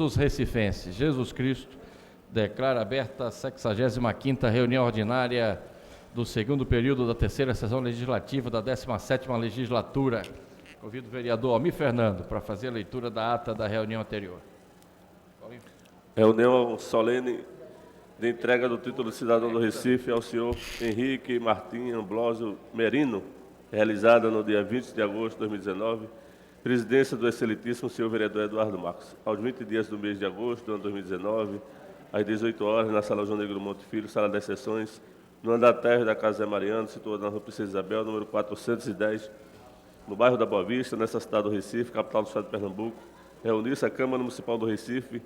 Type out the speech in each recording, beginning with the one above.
Os recifenses, Jesus Cristo declara aberta a 65ª reunião ordinária do segundo período da terceira sessão legislativa da 17ª legislatura. Convido o vereador Almir Fernando para fazer a leitura da ata da reunião anterior. Reunião solene de entrega do título de cidadão do Recife ao senhor Henrique Martim Amblósio Merino, realizada no dia 20 de agosto de 2019, presidência do excelentíssimo senhor vereador Eduardo Marcos. Aos 20 dias do mês de agosto do ano 2019, às 18 horas, na Sala João Negro Monte Filho, Sala das Sessões, no andar térreo da Casa Zé Mariano, situada na Rua Princesa Isabel, número 410, no bairro da Boa Vista, nessa cidade do Recife, capital do estado de Pernambuco, reuniu-se a Câmara Municipal do Recife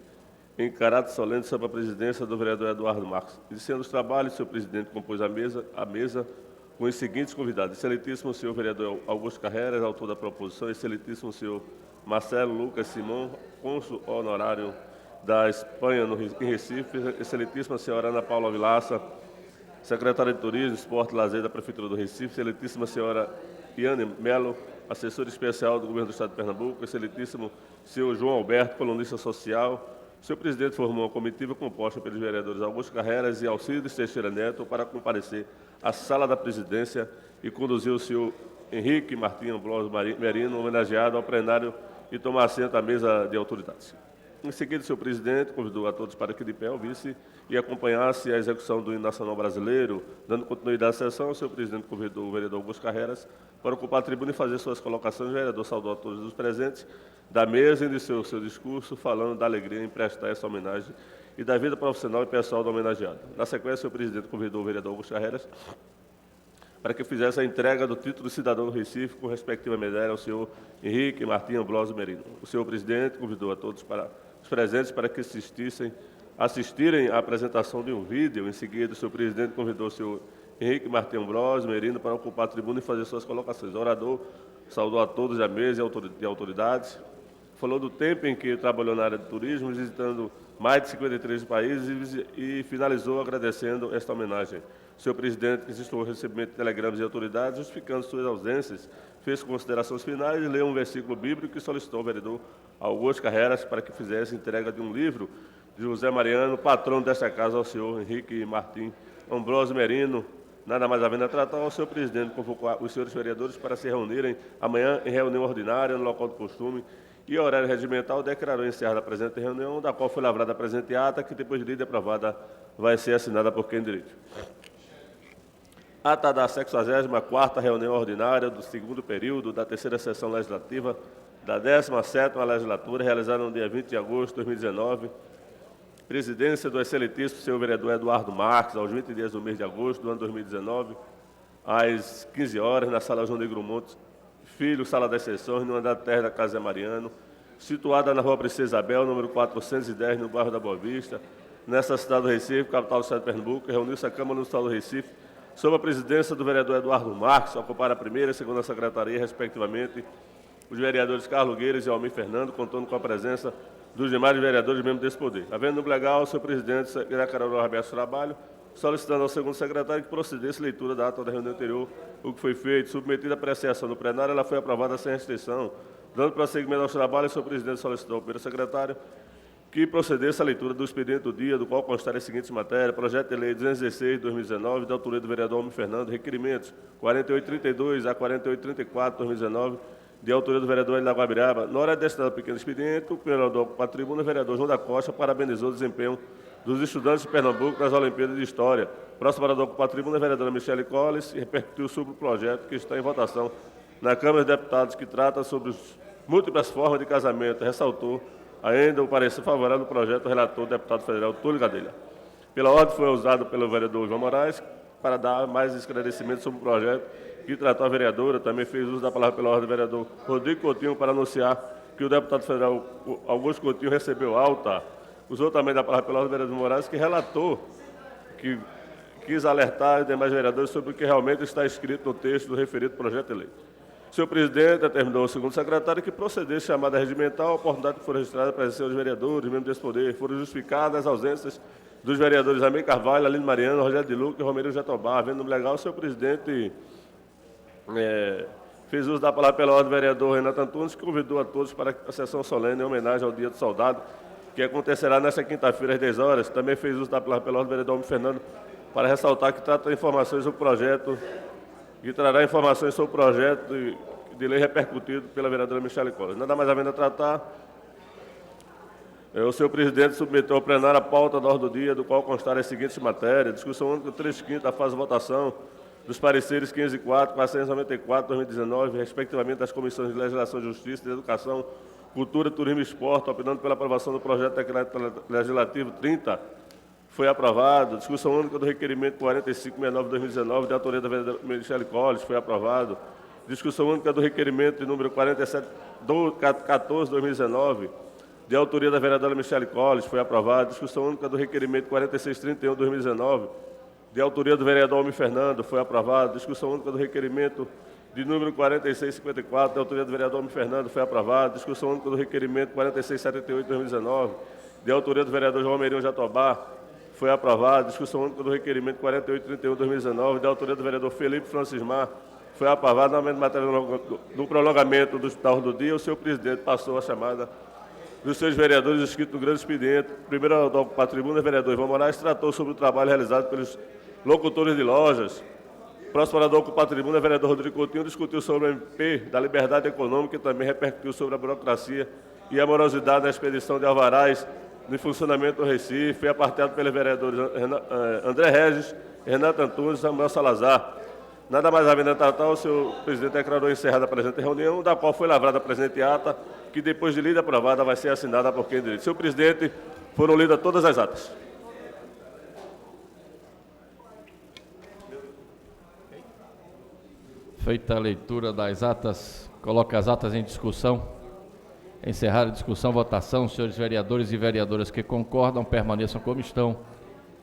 em caráter solene sob a presidência do vereador Eduardo Marcos. Iniciando os trabalhos, o senhor presidente compôs a mesa com os seguintes convidados: excelentíssimo senhor vereador Augusto Carreras, autor da proposição; excelentíssimo senhor Marcelo Lucas Simão, cônsul honorário da Espanha em Recife; excelentíssima senhora Ana Paula Vilaça, secretária de Turismo, Esporte e Lazer da Prefeitura do Recife; excelentíssima senhora Iane Melo, assessora especial do Governo do Estado de Pernambuco; excelentíssimo senhor João Alberto, colunista social. O senhor presidente formou uma comitiva composta pelos vereadores Augusto Carreras e Alcides Teixeira Neto para comparecer à sala da presidência e conduzir o senhor Henrique Martim Amblósio Merino, homenageado ao plenário, e tomar assento à mesa de autoridades. Em seguida, o senhor presidente convidou a todos para que de pé ouvisse e acompanhasse a execução do hino nacional brasileiro. Dando continuidade à sessão, o senhor presidente convidou o vereador Augusto Carreras para ocupar a tribuna e fazer suas colocações. O vereador saudou a todos os presentes da mesa e iniciou o seu discurso falando da alegria em prestar essa homenagem e da vida profissional e pessoal do homenageado. Na sequência, o senhor presidente convidou o vereador Augusto Carreras para que fizesse a entrega do título de cidadão do Recife com respectiva medalha ao senhor Henrique Martim Amblósio Merino. O senhor presidente convidou a todos os presentes para que assistirem à apresentação de um vídeo. Em seguida, o senhor presidente convidou o senhor Henrique Martim Amblósio Merino para ocupar a tribuna e fazer suas colocações. O orador saudou a todos da mesa e autoridades, falou do tempo em que trabalhou na área de turismo, visitando mais de 53 países e finalizou agradecendo esta homenagem. O senhor presidente insistiu no recebimento de telegramas de autoridades, justificando suas ausências, fez considerações finais e leu um versículo bíblico que solicitou ao vereador Augusto Carreras para que fizesse entrega de um livro de José Mariano, patrono desta casa, ao senhor Henrique Martim Amblósio Merino. Nada mais havendo a tratar, o senhor presidente convocou os senhores vereadores para se reunirem amanhã em reunião ordinária no local do costume e horário regimental. Declarou encerrada a presente reunião, da qual foi lavrada a presente ata, que depois de lida e aprovada vai ser assinada por quem direito. Ata da 64ª reunião ordinária do segundo período da terceira sessão legislativa da 17ª legislatura, realizada no dia 20 de agosto de 2019, presidência do excelentíssimo senhor vereador Eduardo Marques, aos 20 dias do mês de agosto do ano 2019, às 15 horas, na Sala João Negro Monte Filho, Sala das Sessões, no andar térreo da Casa Zé Mariano, situada na Rua Princesa Isabel, número 410, no bairro da Boa Vista, nessa cidade do Recife, capital do estado de Pernambuco. Reuniu-se a Câmara Municipal do Recife, sob a presidência do vereador Eduardo Marques, ocuparam a primeira e segunda secretaria, respectivamente, os vereadores Carlos Gueiras e Almir Fernando, contando com a presença dos demais vereadores membros desse poder. Havendo no legal, o senhor presidente declarou aberto o trabalho, solicitando ao segundo secretário que procedesse a leitura da ata da reunião anterior, o que foi feito, submetida a apreciação no plenário, ela foi aprovada sem restrição. Dando prosseguimento aos trabalhos, o senhor presidente solicitou ao primeiro secretário que procedesse à leitura do expediente do dia, do qual constarem as seguintes matérias: projeto de lei 216 de 2019, da autoria do vereador Almir Fernando, requerimentos 4832 a 4834 de 2019, de autoria do vereador Hélio da Guabiraba. Na hora destinada ao pequeno expediente, o vereador para a tribuna, o vereador João da Costa, parabenizou o desempenho dos estudantes de Pernambuco nas Olimpíadas de História. Próximo vereador para a tribuna, a vereadora Michele Colles, e repercutiu sobre o projeto que está em votação na Câmara de Deputados, que trata sobre as múltiplas formas de casamento. Ressaltou ainda o parecer favorável do projeto do relator, deputado federal Túlio Gadelha. Pela ordem, foi usado pelo vereador João Moraes para dar mais esclarecimentos sobre o projeto que tratou a vereadora. Também fez uso da palavra pela ordem do vereador Rodrigo Coutinho para anunciar que o deputado federal Augusto Coutinho recebeu alta. Usou também da palavra pela ordem do vereador Moraes, que relatou que quis alertar os demais vereadores sobre o que realmente está escrito no texto do referido projeto de lei. O senhor presidente determinou ao segundo secretário que procedesse a chamada regimental, a oportunidade que foi registrada a presença dos vereadores, membros desse poder. Foram justificadas as ausências dos vereadores Amém Carvalho, Aline Mariano, Rogério de Luca e Romero Jatobá. Havendo legal, o senhor presidente fez uso da palavra pela ordem do vereador Renato Antunes, que convidou a todos para a sessão solene em homenagem ao Dia do Soldado que acontecerá nesta quinta-feira às 10 horas, também fez uso da palavra pela ordem do vereador Almir Fernando para ressaltar que trata informações sobre o projeto, que trará informações sobre o projeto de lei repercutido pela vereadora Michele Collins. Nada mais havendo a tratar, o senhor presidente submeteu ao plenário a pauta da ordem do dia, do qual constarem as seguintes matérias: discussão única 3/5 da fase de votação dos pareceres 504, 494, 2019, respectivamente das comissões de Legislação, Justiça, de Educação, Cultura, Turismo e Esporte, opinando pela aprovação do projeto de decreto legislativo 30, foi aprovado. Discussão única do requerimento 4569/2019, de autoria da vereadora Michele Collins, foi aprovado. Discussão única do requerimento de número 4714/2019, de autoria da vereadora Michele Collins, foi aprovado. Discussão única do requerimento 4631/2019, de autoria do vereador Almir Fernando, foi aprovado. Discussão única do requerimento de número 4654, de autoria do vereador Almir Fernando, foi aprovado. Discussão única do requerimento 4678/2019, de autoria do vereador João Meirinho Jatobá, foi aprovado. Discussão única do requerimento 4831/2019, de autoria do vereador Felipe Francismar, foi aprovado. Na matéria do prolongamento da ordem do dia, o senhor presidente passou a chamada dos seus vereadores inscritos no grande expediente. Primeiro, a ocupar a tribuna, o vereador Ivan Moraes tratou sobre o trabalho realizado pelos locutores de lojas. Próximo orador a ocupar a tribuna, o vereador Rodrigo Coutinho discutiu sobre o MP da liberdade econômica e também repercutiu sobre a burocracia e a morosidade na expedição de alvarás no funcionamento do Recife. Foi apartado pelos vereadores André Regis, Renato Antunes e Samuel Salazar. Nada mais havendo a tratar, o senhor presidente declarou encerrada a presente reunião, da qual foi lavrada a presente ata, que depois de lida e aprovada vai ser assinada por quem direito. Senhor presidente, foram lidas todas as atas. Feita a leitura das atas, coloca as atas em discussão. Encerrada a discussão, votação. Senhores vereadores e vereadoras que concordam, permaneçam como estão.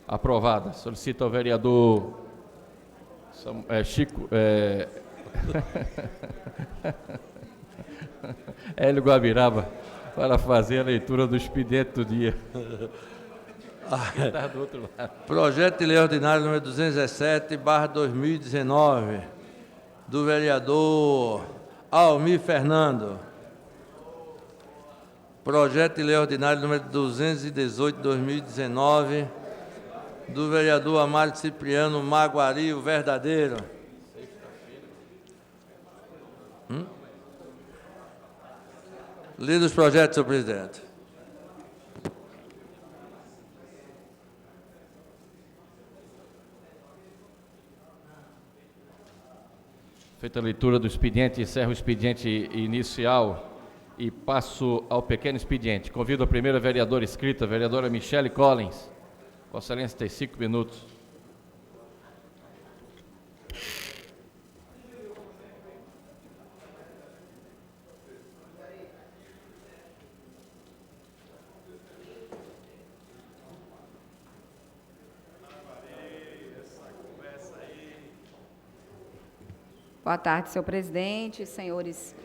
Aprovada. Solicito ao vereador Chico... Hélio Guabiraba, para fazer a leitura do expediente do dia. Do outro lado. Projeto de lei ordinário número 217/2019, do vereador Almir Fernando. Projeto de lei ordinário número 218/2019, do vereador Amário Cipriano Maguari, o verdadeiro. Lido os projetos, senhor presidente. Feita a leitura do expediente, encerro o expediente inicial e passo ao pequeno expediente. Convido a primeira vereadora inscrita, a vereadora Michele Collins. Vossa Excelência tem 5 minutos. Boa tarde, senhor presidente, senhores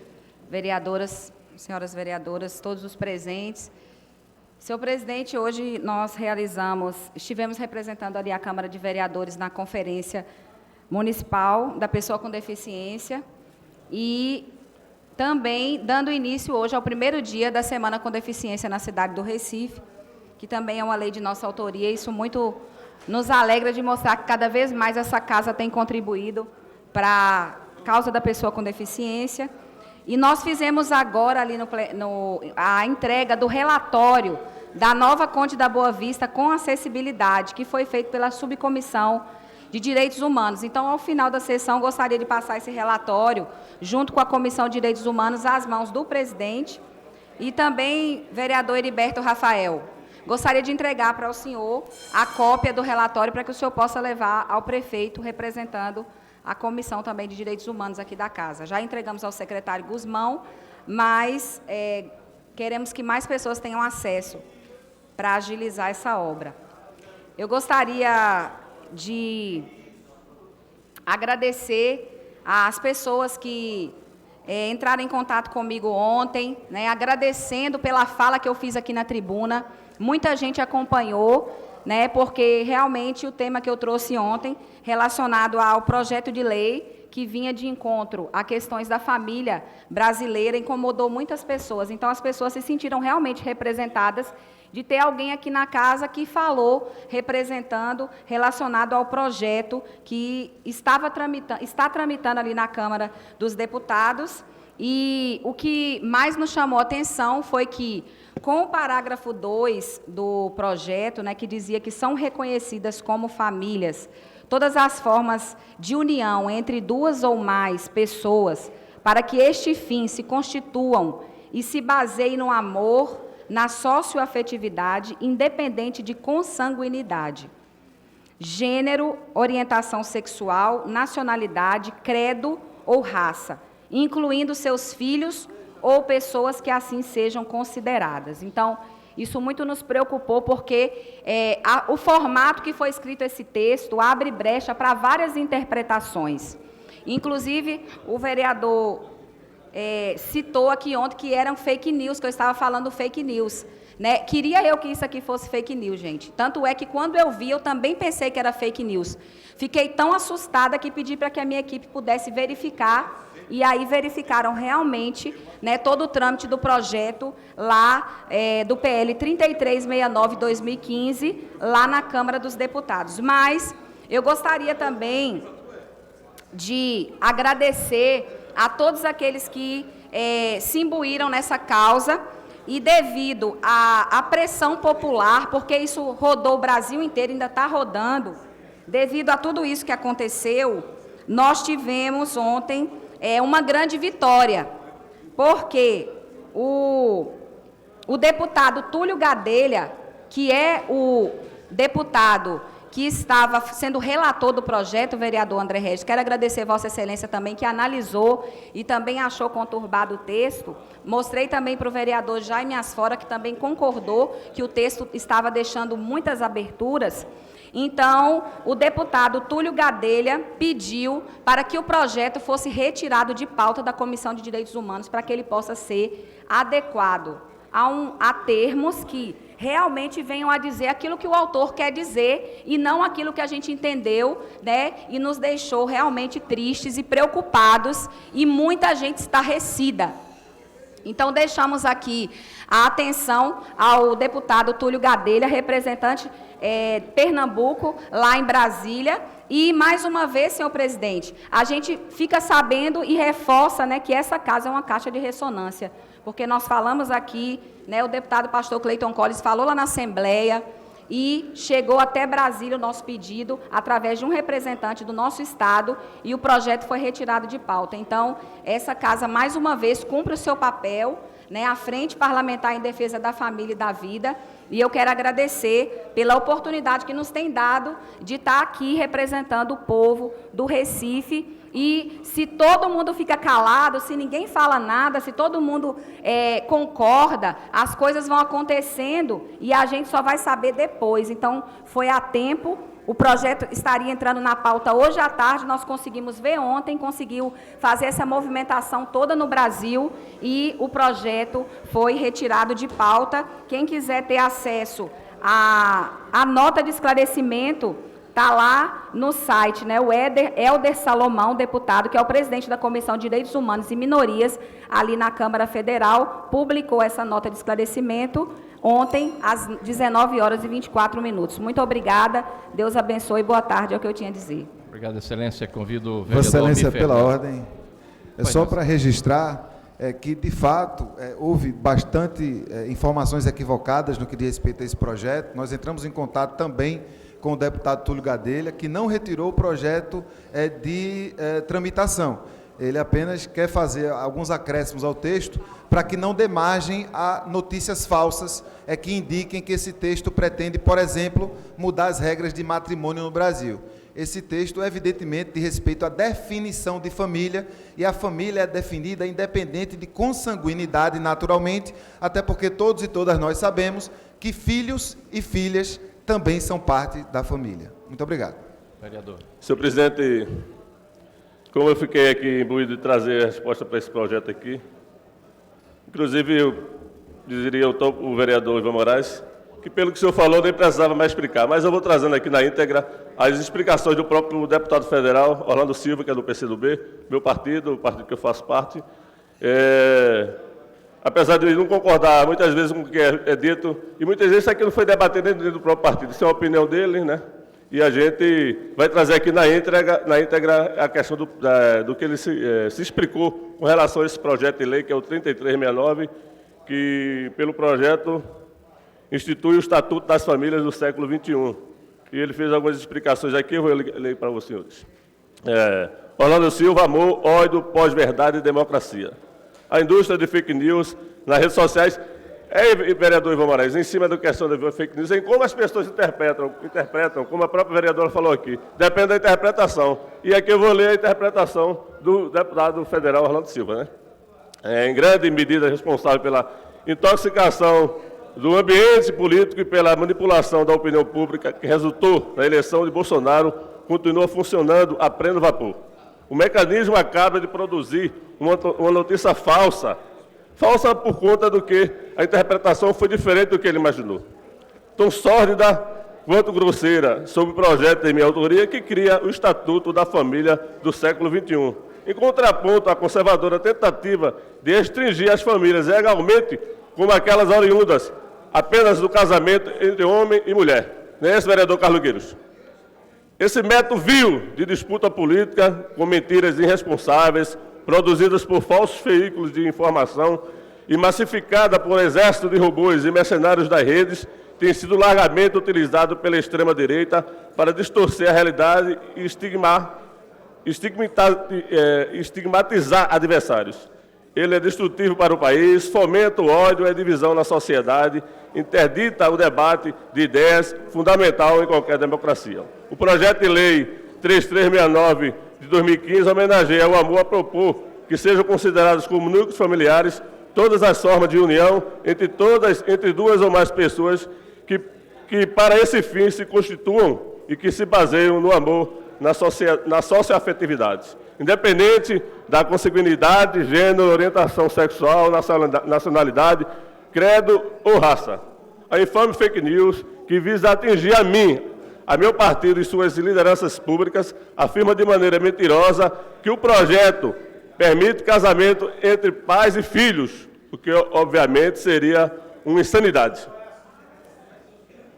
vereadoras, senhoras vereadoras, todos os presentes. Senhor presidente, hoje nós estivemos representando ali a Câmara de Vereadores na Conferência Municipal da Pessoa com Deficiência e também dando início hoje ao primeiro dia da Semana com Deficiência na cidade do Recife, que também é uma lei de nossa autoria. Isso muito nos alegra de mostrar que cada vez mais essa casa tem contribuído para a causa da pessoa com deficiência. E nós fizemos agora ali a entrega do relatório da nova Conde da Boa Vista com acessibilidade, que foi feito pela Subcomissão de Direitos Humanos. Então, ao final da sessão, gostaria de passar esse relatório, junto com a Comissão de Direitos Humanos, às mãos do presidente e também vereador Heriberto Rafael. Gostaria de entregar para o senhor a cópia do relatório para que o senhor possa levar ao prefeito, representando a Comissão também de Direitos Humanos aqui da Casa. Já entregamos ao secretário Guzmão, mas queremos que mais pessoas tenham acesso para agilizar essa obra. Eu gostaria de agradecer às pessoas que entraram em contato comigo ontem, né, agradecendo pela fala que eu fiz aqui na tribuna. Muita gente acompanhou, né, porque realmente o tema que eu trouxe ontem, relacionado ao projeto de lei que vinha de encontro a questões da família brasileira, incomodou muitas pessoas. Então, as pessoas se sentiram realmente representadas de ter alguém aqui na casa que falou, representando, relacionado ao projeto que está tramitando ali na Câmara dos Deputados. E o que mais nos chamou a atenção foi que, com o parágrafo 2 do projeto, né, que dizia que são reconhecidas como famílias todas as formas de união entre duas ou mais pessoas, para que este fim se constituam e se baseiem no amor, na socioafetividade, independente de consanguinidade, gênero, orientação sexual, nacionalidade, credo ou raça, incluindo seus filhos ou pessoas que assim sejam consideradas. Então, isso muito nos preocupou, porque o formato que foi escrito esse texto abre brecha para várias interpretações. Inclusive, o vereador citou aqui ontem que eram fake news, que eu estava falando fake news. Né? Queria eu que isso aqui fosse fake news, gente. Tanto é que, quando eu vi, eu também pensei que era fake news. Fiquei tão assustada que pedi para que a minha equipe pudesse verificar, e aí verificaram realmente, né, todo o trâmite do projeto lá do PL 3369-2015, lá na Câmara dos Deputados. Mas eu gostaria também de agradecer a todos aqueles que se imbuíram nessa causa, e devido à pressão popular, porque isso rodou o Brasil inteiro, ainda está rodando, devido a tudo isso que aconteceu, nós tivemos ontem uma grande vitória, porque o deputado Túlio Gadelha, que é o deputado que estava sendo relator do projeto, o vereador André Regis, quero agradecer Vossa Excelência também, que analisou e também achou conturbado o texto. Mostrei também para o vereador Jaime Asfora, que também concordou que o texto estava deixando muitas aberturas. Então, o deputado Túlio Gadelha pediu para que o projeto fosse retirado de pauta da Comissão de Direitos Humanos, para que ele possa ser adequado a termos que realmente venham a dizer aquilo que o autor quer dizer, e não aquilo que a gente entendeu, né, e nos deixou realmente tristes e preocupados, e muita gente estarrecida. Então, deixamos aqui a atenção ao deputado Túlio Gadelha, representante Pernambuco, lá em Brasília. E, mais uma vez, senhor presidente, a gente fica sabendo e reforça, né, que essa casa é uma caixa de ressonância, porque nós falamos aqui, né, o deputado pastor Cleiton Colles falou lá na Assembleia, e chegou até Brasília o nosso pedido, através de um representante do nosso Estado, e o projeto foi retirado de pauta. Então, essa casa, mais uma vez, cumpre o seu papel, né, à Frente Parlamentar em Defesa da Família e da Vida, e eu quero agradecer pela oportunidade que nos tem dado de estar aqui representando o povo do Recife. E se todo mundo fica calado, se ninguém fala nada, se todo mundo concorda, as coisas vão acontecendo e a gente só vai saber depois. Então, foi a tempo, o projeto estaria entrando na pauta hoje à tarde, nós conseguimos ver ontem, conseguiu fazer essa movimentação toda no Brasil, e o projeto foi retirado de pauta. Quem quiser ter acesso à nota de esclarecimento, está lá no site, né? O Helder Salomão, deputado, que é o presidente da Comissão de Direitos Humanos e Minorias, ali na Câmara Federal, publicou essa nota de esclarecimento ontem, às 19h24. Muito obrigada, Deus abençoe, boa tarde, é o que eu tinha a dizer. Obrigado, Excelência. Convido o vereador Vossa Excelência, Almir pela Fernandes. ordem. Só para registrar que, de fato, houve bastante informações equivocadas no que diz respeito a esse projeto. Nós entramos em contato também com o deputado Túlio Gadelha, que não retirou o projeto de tramitação. Ele apenas quer fazer alguns acréscimos ao texto para que não dê margem a notícias falsas que indiquem que esse texto pretende, por exemplo, mudar as regras de matrimônio no Brasil. Esse texto, evidentemente, diz respeito à definição de família, e a família é definida independente de consanguinidade, naturalmente, até porque todos e todas nós sabemos que filhos e filhas também são parte da família. Muito obrigado. Vereador. Senhor presidente, como eu fiquei aqui imbuído de trazer a resposta para esse projeto aqui, inclusive eu dizeria ao vereador Ivan Moraes que pelo que o senhor falou nem precisava mais explicar, mas eu vou trazendo aqui na íntegra as explicações do próprio deputado federal, Orlando Silva, que é do PCdoB, meu partido, o partido que eu faço parte. Apesar de ele não concordar muitas vezes com o que é dito, e muitas vezes isso aqui não foi debatido dentro do próprio partido, isso é uma opinião dele, né? E a gente vai trazer aqui na íntegra a questão do que ele se explicou com relação a esse projeto de lei, que é o 3369, que, pelo projeto, institui o Estatuto das Famílias do século XXI. E ele fez algumas explicações aqui, eu vou ler para os senhores. Orlando Silva, amor, ódio, pós-verdade e democracia. A indústria de fake news nas redes sociais. Vereador Ivan Moraes, em cima da questão da fake news, em como as pessoas interpretam, como a própria vereadora falou aqui, depende da interpretação. E aqui eu vou ler a interpretação do deputado federal Orlando Silva, né? Em grande medida responsável pela intoxicação do ambiente político e pela manipulação da opinião pública que resultou na eleição de Bolsonaro, continua funcionando a pleno vapor. O mecanismo acaba de produzir uma notícia falsa por conta do que a interpretação foi diferente do que ele imaginou. Tão sórdida quanto grosseira sobre o projeto de minha autoria que cria o Estatuto da Família do século XXI, em contraponto à conservadora tentativa de restringir as famílias legalmente como aquelas oriundas apenas do casamento entre homem e mulher. Não é esse, vereador Carlos Gueiros? Esse método vil de disputa política com mentiras irresponsáveis, produzidas por falsos veículos de informação e massificada por exército de robôs e mercenários das redes, tem sido largamente utilizado pela extrema-direita para distorcer a realidade e estigmatizar adversários. Ele é destrutivo para o país, fomenta o ódio e a divisão na sociedade, interdita o debate de ideias, fundamental em qualquer democracia. O projeto de lei 3369 de 2015 homenageia o amor a propor que sejam considerados como núcleos familiares todas as formas de união entre duas ou mais pessoas que para esse fim se constituam e que se baseiam no amor, na socioafetividade, independente da consanguinidade, gênero, orientação sexual, nacionalidade, credo ou raça. A infame fake news que visa atingir a meu partido e suas lideranças públicas, afirma de maneira mentirosa que o projeto permite casamento entre pais e filhos, o que obviamente seria uma insanidade.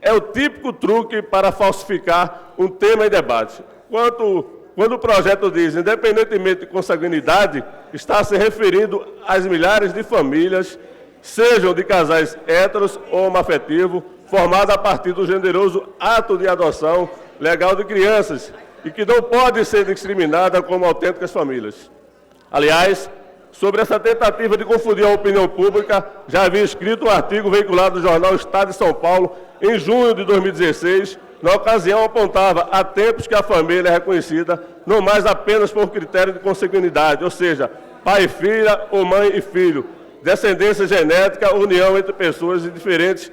É o típico truque para falsificar um tema em debate. Quando o projeto diz, independentemente de consanguinidade, está se referindo às milhares de famílias, sejam de casais héteros ou homoafetivos, formados a partir do generoso ato de adoção legal de crianças e que não pode ser discriminada como autênticas famílias. Aliás, sobre essa tentativa de confundir a opinião pública, já havia escrito um artigo veiculado no jornal Estado de São Paulo em junho de 2016. Na ocasião, apontava há tempos que a família é reconhecida não mais apenas por critério de consanguinidade, ou seja, pai e filha ou mãe e filho, descendência genética, união entre pessoas de diferentes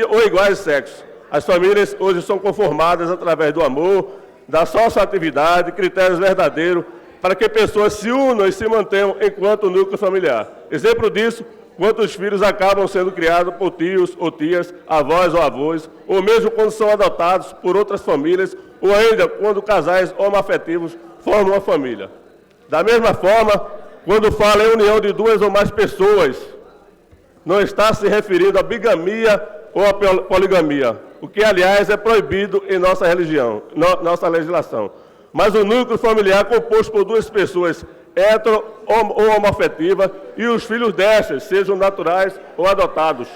ou iguais sexos. As famílias hoje são conformadas através do amor, da socioatividade, critérios verdadeiros, para que pessoas se unam e se mantenham enquanto núcleo familiar. Exemplo disso, quantos filhos acabam sendo criados por tios ou tias, avós ou avós, ou mesmo quando são adotados por outras famílias, ou ainda quando casais homoafetivos formam uma família. Da mesma forma, quando fala em união de duas ou mais pessoas, não está se referindo à bigamia ou à poligamia, o que, aliás, é proibido em nossa religião, nossa legislação. Mas o núcleo familiar composto por duas pessoas hetero ou homoafetivas e os filhos destas, sejam naturais ou adotados.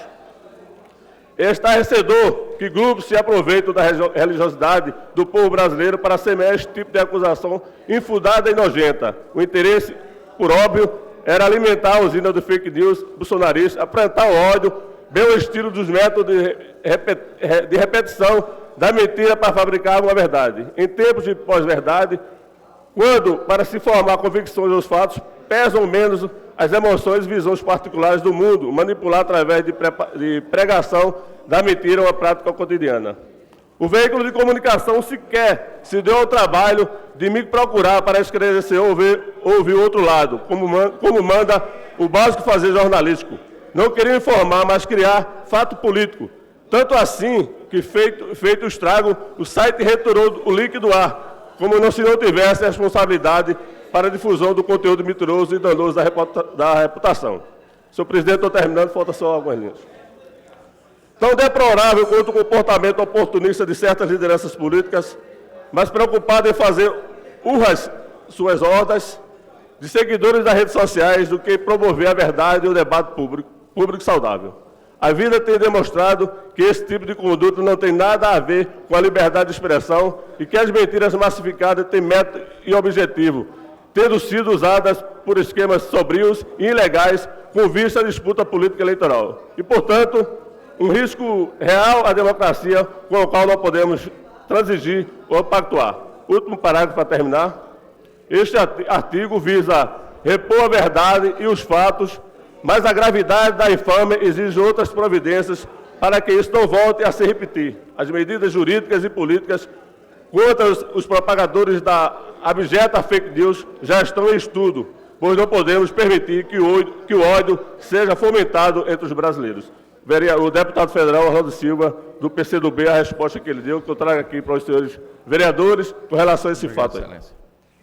É estarrecedor que grupos se aproveitam da religiosidade do povo brasileiro para semear este tipo de acusação infundada e nojenta. O interesse, por óbvio, era alimentar a usina do fake news bolsonarista, aprentar o ódio, bem o estilo dos métodos de repetição da mentira para fabricar uma verdade. Em tempos de pós-verdade, quando, para se formar convicções dos fatos, pesam menos as emoções e visões particulares do mundo, manipular através de pregação da mentira uma prática cotidiana. O veículo de comunicação sequer se deu ao trabalho de me procurar para esclarecer ou ouvir o outro lado, como manda o básico fazer jornalístico. Não queria informar, mas criar fato político. Tanto assim que, feito o estrago, o site retirou o link do ar, como se não tivesse responsabilidade para a difusão do conteúdo mentiroso e danoso da reputação. Senhor presidente, estou terminando, falta só algumas linhas. Tão deplorável quanto o comportamento oportunista de certas lideranças políticas, mas preocupado em fazer urras suas hordas de seguidores das redes sociais do que promover a verdade e o debate público saudável. A vida tem demonstrado que esse tipo de conduta não tem nada a ver com a liberdade de expressão e que as mentiras massificadas têm método e objetivo, tendo sido usadas por esquemas sobrios e ilegais com vista à disputa política eleitoral. E, portanto, um risco real à democracia com o qual não podemos transigir ou pactuar. Último parágrafo para terminar. Este artigo visa repor a verdade e os fatos, mas a gravidade da infâmia exige outras providências para que isso não volte a se repetir. As medidas jurídicas e políticas contra os propagadores da abjeta fake news já estão em estudo, pois não podemos permitir que o ódio seja fomentado entre os brasileiros. O deputado federal Arnaldo Silva, do PCdoB, a resposta que ele deu, que eu trago aqui para os senhores vereadores com relação a esse fato. Excelência.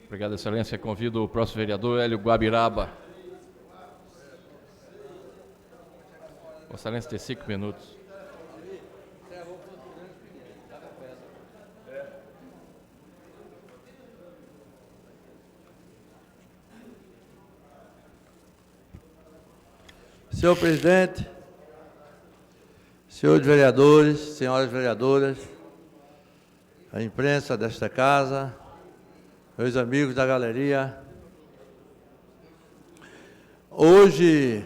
Obrigado, excelência. Convido o próximo vereador, Hélio Guabiraba. Vossa Excelência tem 5 minutos. Senhor presidente, senhores vereadores, senhoras vereadoras, a imprensa desta casa, meus amigos da galeria, hoje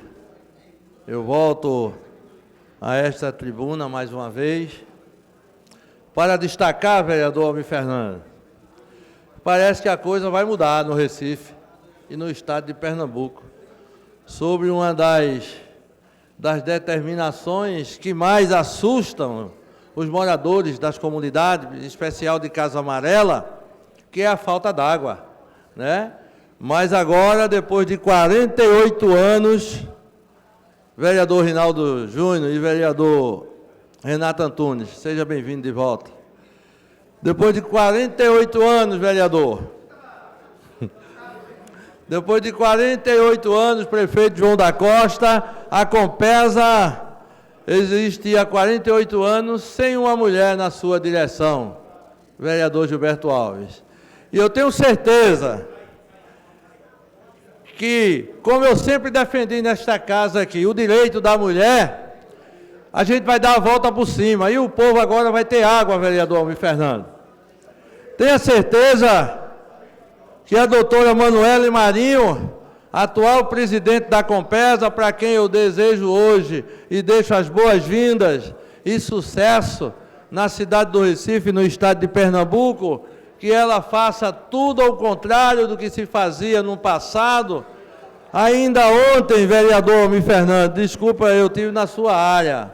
eu volto a esta tribuna mais uma vez para destacar, vereador Almir Fernando, parece que a coisa vai mudar no Recife e no estado de Pernambuco, sobre uma das determinações que mais assustam os moradores das comunidades, em especial de Casa Amarela, que é a falta d'água, né? Mas agora, depois de 48 anos, vereador Rinaldo Júnior e vereador Renato Antunes, seja bem-vindo de volta. Depois de 48 anos, vereador, depois de 48 anos, prefeito João da Costa, a Compesa existe há 48 anos sem uma mulher na sua direção, vereador Gilberto Alves. E eu tenho certeza que, como eu sempre defendi nesta casa aqui, o direito da mulher, a gente vai dar a volta por cima. E o povo agora vai ter água, vereador Almir Fernando. Tenha certeza que a doutora Manuela Marinho, atual presidente da Compesa, para quem eu desejo hoje e deixo as boas-vindas e sucesso na cidade do Recife, no estado de Pernambuco, que ela faça tudo ao contrário do que se fazia no passado. Ainda ontem, vereador Almir Fernando, desculpa, eu estive na sua área,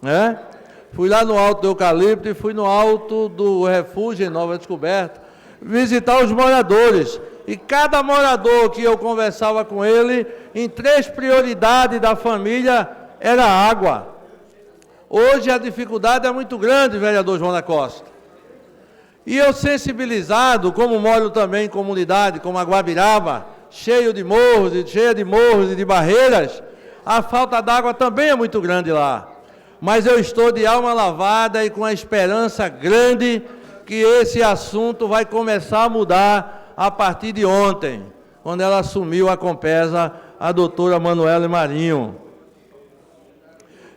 né? Fui lá no Alto do Eucalipto e fui no Alto do Refúgio, em Nova Descoberta, visitar os moradores. E cada morador que eu conversava com ele, em 3 prioridades da família, era água. Hoje a dificuldade é muito grande, vereador João da Costa. E eu sensibilizado, como moro também em comunidade como a Guabiraba, cheia de morros e de barreiras, a falta d'água também é muito grande lá. Mas eu estou de alma lavada e com a esperança grande que esse assunto vai começar a mudar a partir de ontem, quando ela assumiu a Compesa, a doutora Manuela Marinho.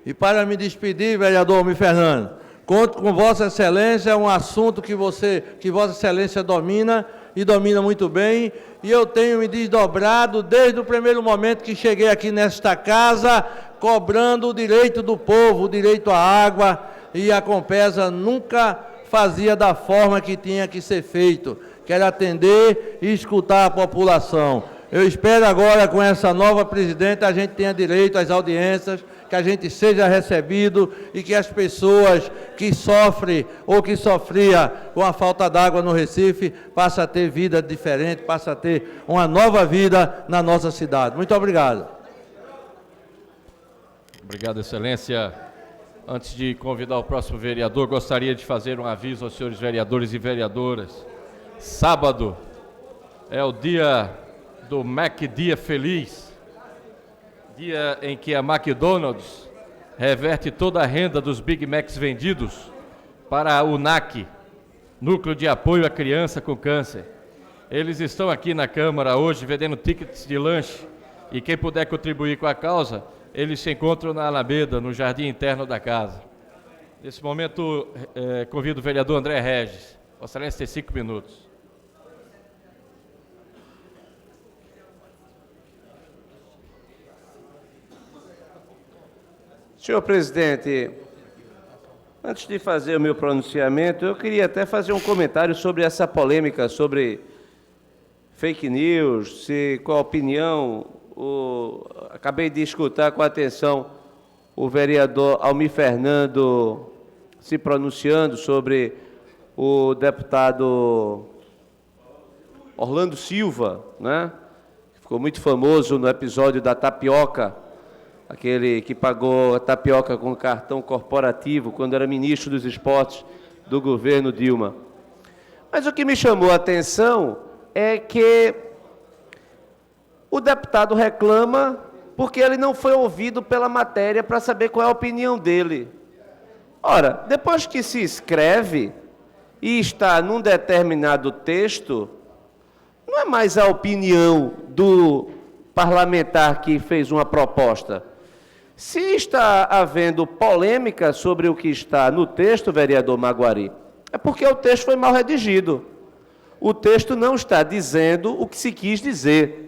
E para me despedir, vereador Almir Fernando, conto com Vossa Excelência, é um assunto que Vossa Excelência domina, e domina muito bem, e eu tenho me desdobrado desde o primeiro momento que cheguei aqui nesta casa, cobrando o direito do povo, o direito à água, e a Compesa nunca fazia da forma que tinha que ser feito, que era atender e escutar a população. Eu espero agora, com essa nova presidente, a gente tenha direito às audiências, que a gente seja recebido e que as pessoas que sofrem ou que sofria com a falta d'água no Recife passem a ter vida diferente, passem a ter uma nova vida na nossa cidade. Muito obrigado. Obrigado, excelência. Antes de convidar o próximo vereador, gostaria de fazer um aviso aos senhores vereadores e vereadoras. Sábado é o dia do Mac Dia Feliz, dia em que a McDonald's reverte toda a renda dos Big Macs vendidos para o NAC, Núcleo de Apoio à Criança com Câncer. Eles estão aqui na Câmara hoje vendendo tickets de lanche e quem puder contribuir com a causa, eles se encontram na Alameda, no jardim interno da casa. Nesse momento, convido o vereador André Regis. Vossa Excelência tem 5 minutos. Senhor presidente, antes de fazer o meu pronunciamento, eu queria até fazer um comentário sobre essa polêmica, sobre fake news, qual a opinião. Acabei de escutar com atenção o vereador Almir Fernando se pronunciando sobre o deputado Orlando Silva, né? Ficou muito famoso no episódio da tapioca, aquele que pagou a tapioca com cartão corporativo quando era ministro dos Esportes do governo Dilma. Mas o que me chamou a atenção é que o deputado reclama porque ele não foi ouvido pela matéria para saber qual é a opinião dele. Ora, depois que se escreve e está num determinado texto, não é mais a opinião do parlamentar que fez uma proposta. Se está havendo polêmica sobre o que está no texto, vereador Maguari, é porque o texto foi mal redigido. O texto não está dizendo o que se quis dizer.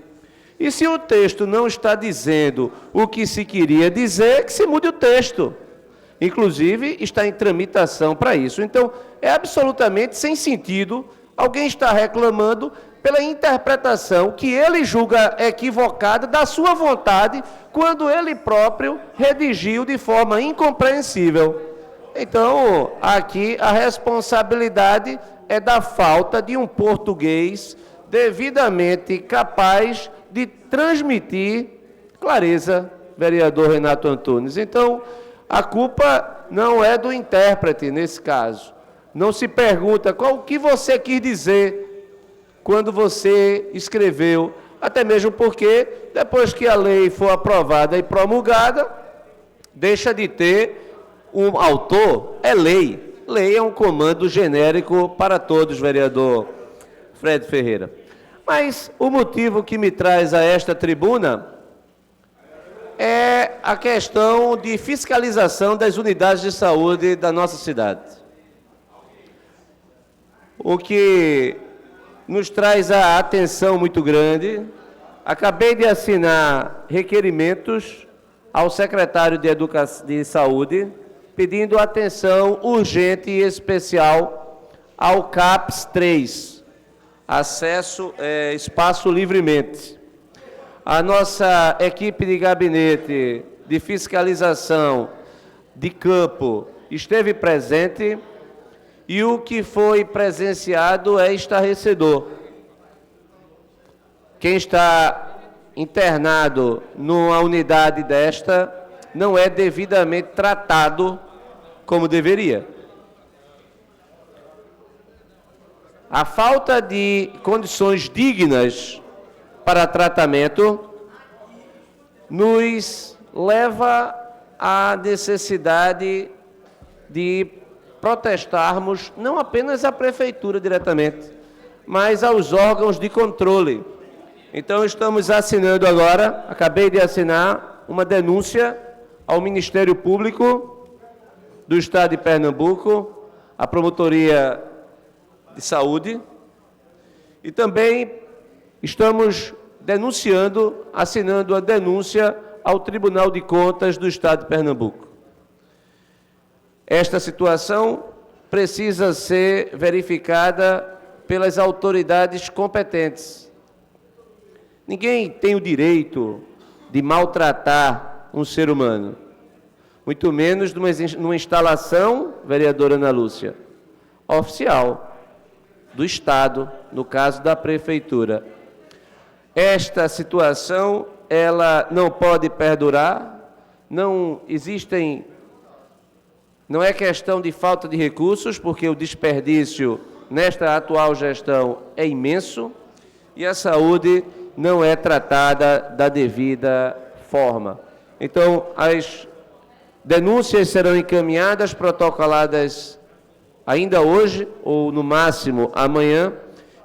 E se o texto não está dizendo o que se queria dizer, que se mude o texto. Inclusive, está em tramitação para isso. Então, é absolutamente sem sentido alguém estar reclamando pela interpretação que ele julga equivocada da sua vontade, quando ele próprio redigiu de forma incompreensível. Então, aqui a responsabilidade é da falta de um português devidamente capaz de transmitir clareza, vereador Renato Antunes. Então, a culpa não é do intérprete nesse caso. Não se pergunta o que você quis dizer quando você escreveu, até mesmo porque, depois que a lei for aprovada e promulgada, deixa de ter um autor, é lei. Lei é um comando genérico para todos, vereador Fred Ferreira. Mas o motivo que me traz a esta tribuna é a questão de fiscalização das unidades de saúde da nossa cidade. O que nos traz a atenção muito grande. Acabei de assinar requerimentos ao secretário de Saúde, pedindo atenção urgente e especial ao CAPS 3, acesso espaço livremente. A nossa equipe de gabinete de fiscalização de campo esteve presente e o que foi presenciado é estarrecedor. Quem está internado numa unidade desta não é devidamente tratado como deveria. A falta de condições dignas para tratamento nos leva à necessidade de protestarmos não apenas à prefeitura diretamente, mas aos órgãos de controle. Então, estamos assinando agora, acabei de assinar uma denúncia ao Ministério Público do Estado de Pernambuco, à Promotoria de Saúde, e também estamos assinando a denúncia ao Tribunal de Contas do Estado de Pernambuco. Esta situação precisa ser verificada pelas autoridades competentes. Ninguém tem o direito de maltratar um ser humano, muito menos numa instalação, vereadora Ana Lúcia, oficial do Estado, no caso da Prefeitura. Esta situação, ela não pode perdurar, não existem Não é questão de falta de recursos, porque o desperdício nesta atual gestão é imenso e a saúde não é tratada da devida forma. Então, as denúncias serão encaminhadas, protocoladas ainda hoje ou, no máximo, amanhã,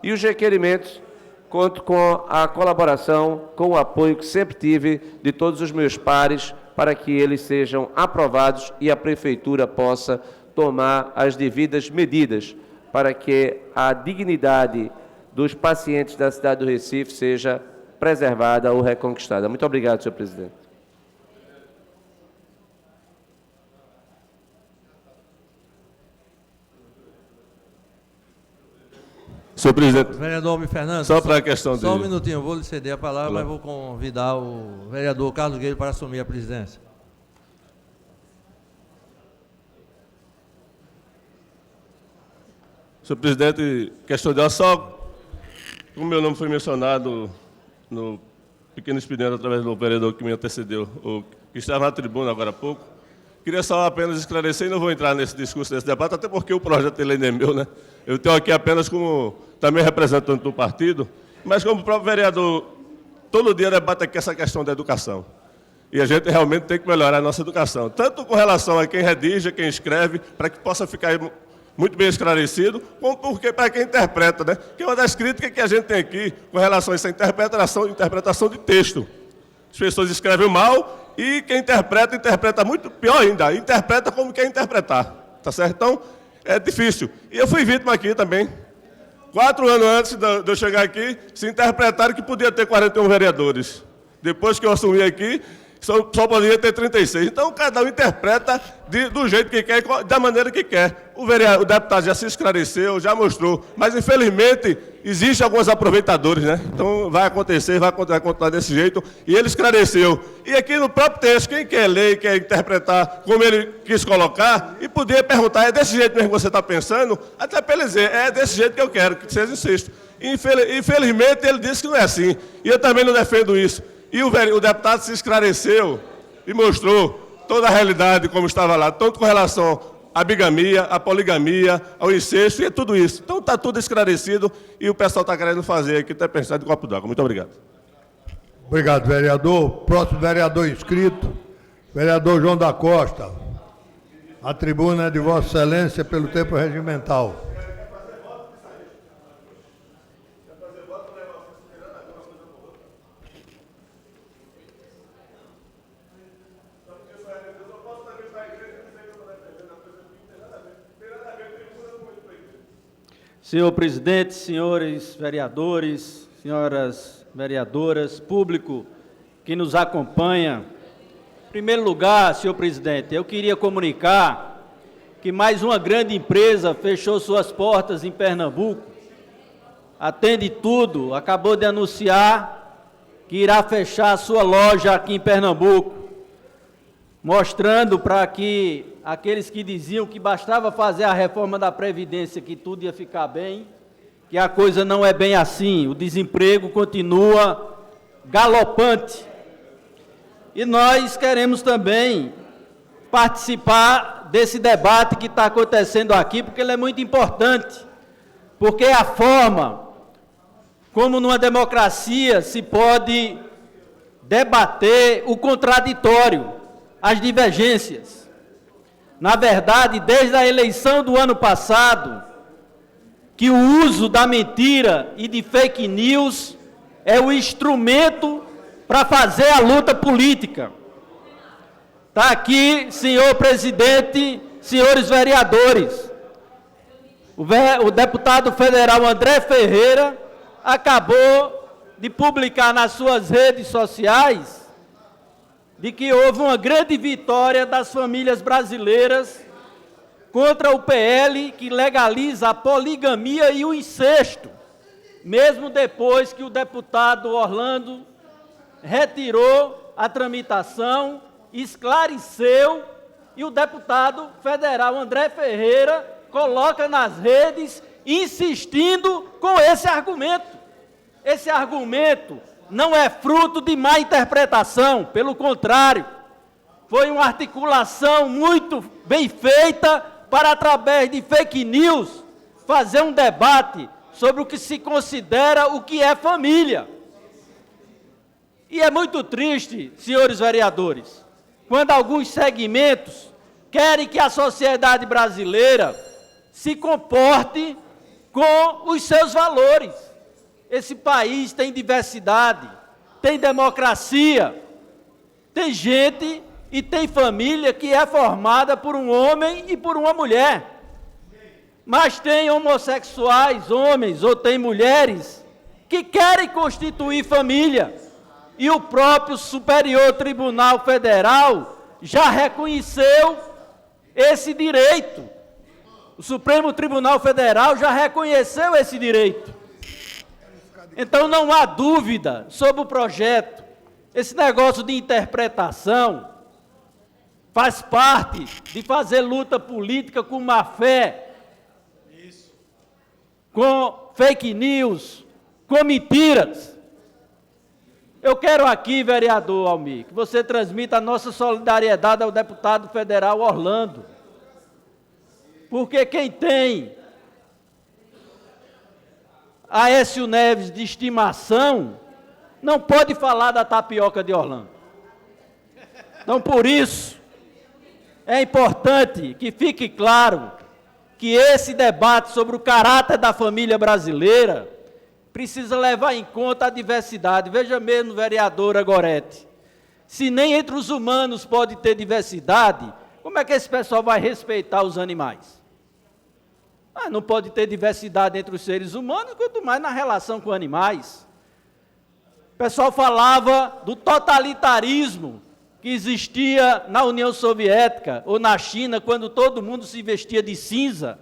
e os requerimentos conto com a colaboração, com o apoio que sempre tive de todos os meus pares para que eles sejam aprovados e a Prefeitura possa tomar as devidas medidas para que a dignidade dos pacientes da cidade do Recife seja preservada ou reconquistada. Muito obrigado, senhor presidente. Senhor presidente, Vereador Almir Fernandes. só para a questão de... Só um minutinho, eu vou lhe ceder a palavra, mas vou convidar o vereador Carlos Gueiro para assumir a presidência. Senhor presidente, questão de só, como meu nome foi mencionado no pequeno expediente através do vereador que me antecedeu, ou que estava na tribuna agora há pouco, queria só apenas esclarecer, e não vou entrar nesse discurso, nesse debate, até porque o projeto de lei não é meu, né? Eu tenho aqui apenas como também representante do partido, mas como o próprio vereador, todo dia debate aqui essa questão da educação. E a gente realmente tem que melhorar a nossa educação, tanto com relação a quem redige, a quem escreve, para que possa ficar muito bem esclarecido, como porque para quem interpreta, né? Que é uma das críticas que a gente tem aqui com relação a essa interpretação de texto. As pessoas escrevem mal e quem interpreta, interpreta muito pior ainda, interpreta como quer interpretar, tá certo? Então, é difícil. E eu fui vítima aqui também. 4 anos antes de eu chegar aqui, se interpretaram que podia ter 41 vereadores. Depois que eu assumi aqui, só poderia ter 36. Então, cada um interpreta do jeito que quer, da maneira que quer. O deputado já se esclareceu, já mostrou, mas, infelizmente, existem alguns aproveitadores, né? Então, vai acontecer, vai continuar desse jeito, e ele esclareceu. E aqui no próprio texto, quem quer ler, quer interpretar como ele quis colocar, e poder perguntar, é desse jeito mesmo que você está pensando? Até para ele dizer, é desse jeito que eu quero, que vocês insistam. Infelizmente, ele disse que não é assim, e eu também não defendo isso. E o deputado se esclareceu e mostrou toda a realidade como estava lá, tanto com relação à bigamia, à poligamia, ao incesto e a tudo isso. Então está tudo esclarecido e o pessoal está querendo fazer aqui, até pensar de copo d'água. Muito obrigado. Obrigado, vereador. Próximo vereador inscrito, vereador João da Costa. A tribuna é de Vossa Excelência pelo tempo regimental. Senhor presidente, senhores vereadores, senhoras vereadoras, público que nos acompanha. Em primeiro lugar, senhor presidente, eu queria comunicar que mais uma grande empresa fechou suas portas em Pernambuco. Atende Tudo acabou de anunciar que irá fechar a sua loja aqui em Pernambuco, mostrando para que aqueles que diziam que bastava fazer a reforma da Previdência, que tudo ia ficar bem, que a coisa não é bem assim, o desemprego continua galopante. E nós queremos também participar desse debate que está acontecendo aqui, porque ele é muito importante, porque é a forma como numa democracia se pode debater o contraditório, as divergências. Na verdade, desde a eleição do ano passado, que o uso da mentira e de fake news é o instrumento para fazer a luta política. Está aqui, senhor presidente, senhores vereadores. O deputado federal André Ferreira acabou de publicar nas suas redes sociais de que houve uma grande vitória das famílias brasileiras contra o PL que legaliza a poligamia e o incesto, mesmo depois que o deputado Orlando retirou a tramitação, esclareceu, e o deputado federal André Ferreira coloca nas redes insistindo com esse argumento. Esse argumento não é fruto de má interpretação, pelo contrário, foi uma articulação muito bem feita para, através de fake news, fazer um debate sobre o que se considera o que é família. E é muito triste, senhores vereadores, quando alguns segmentos querem que a sociedade brasileira se comporte com os seus valores. Esse país tem diversidade, tem democracia, tem gente e tem família que é formada por um homem e por uma mulher. Mas tem homossexuais, homens, ou tem mulheres que querem constituir família. E o próprio Superior Tribunal Federal já reconheceu esse direito. O Supremo Tribunal Federal já reconheceu esse direito. Então não há dúvida sobre o projeto. Esse negócio de interpretação faz parte de fazer luta política com má fé, com fake news, com mentiras. Eu quero aqui, vereador Almir, que você transmita a nossa solidariedade ao deputado federal Orlando. Porque quem tem Aécio Neves de estimação não pode falar da tapioca de Orlando. Então, por isso, é importante que fique claro que esse debate sobre o caráter da família brasileira precisa levar em conta a diversidade. Veja mesmo, vereadora Gorete, se nem entre os humanos pode ter diversidade, como é que esse pessoal vai respeitar os animais? Não pode ter diversidade entre os seres humanos, quanto mais na relação com animais. O pessoal falava do totalitarismo que existia na União Soviética ou na China, quando todo mundo se vestia de cinza.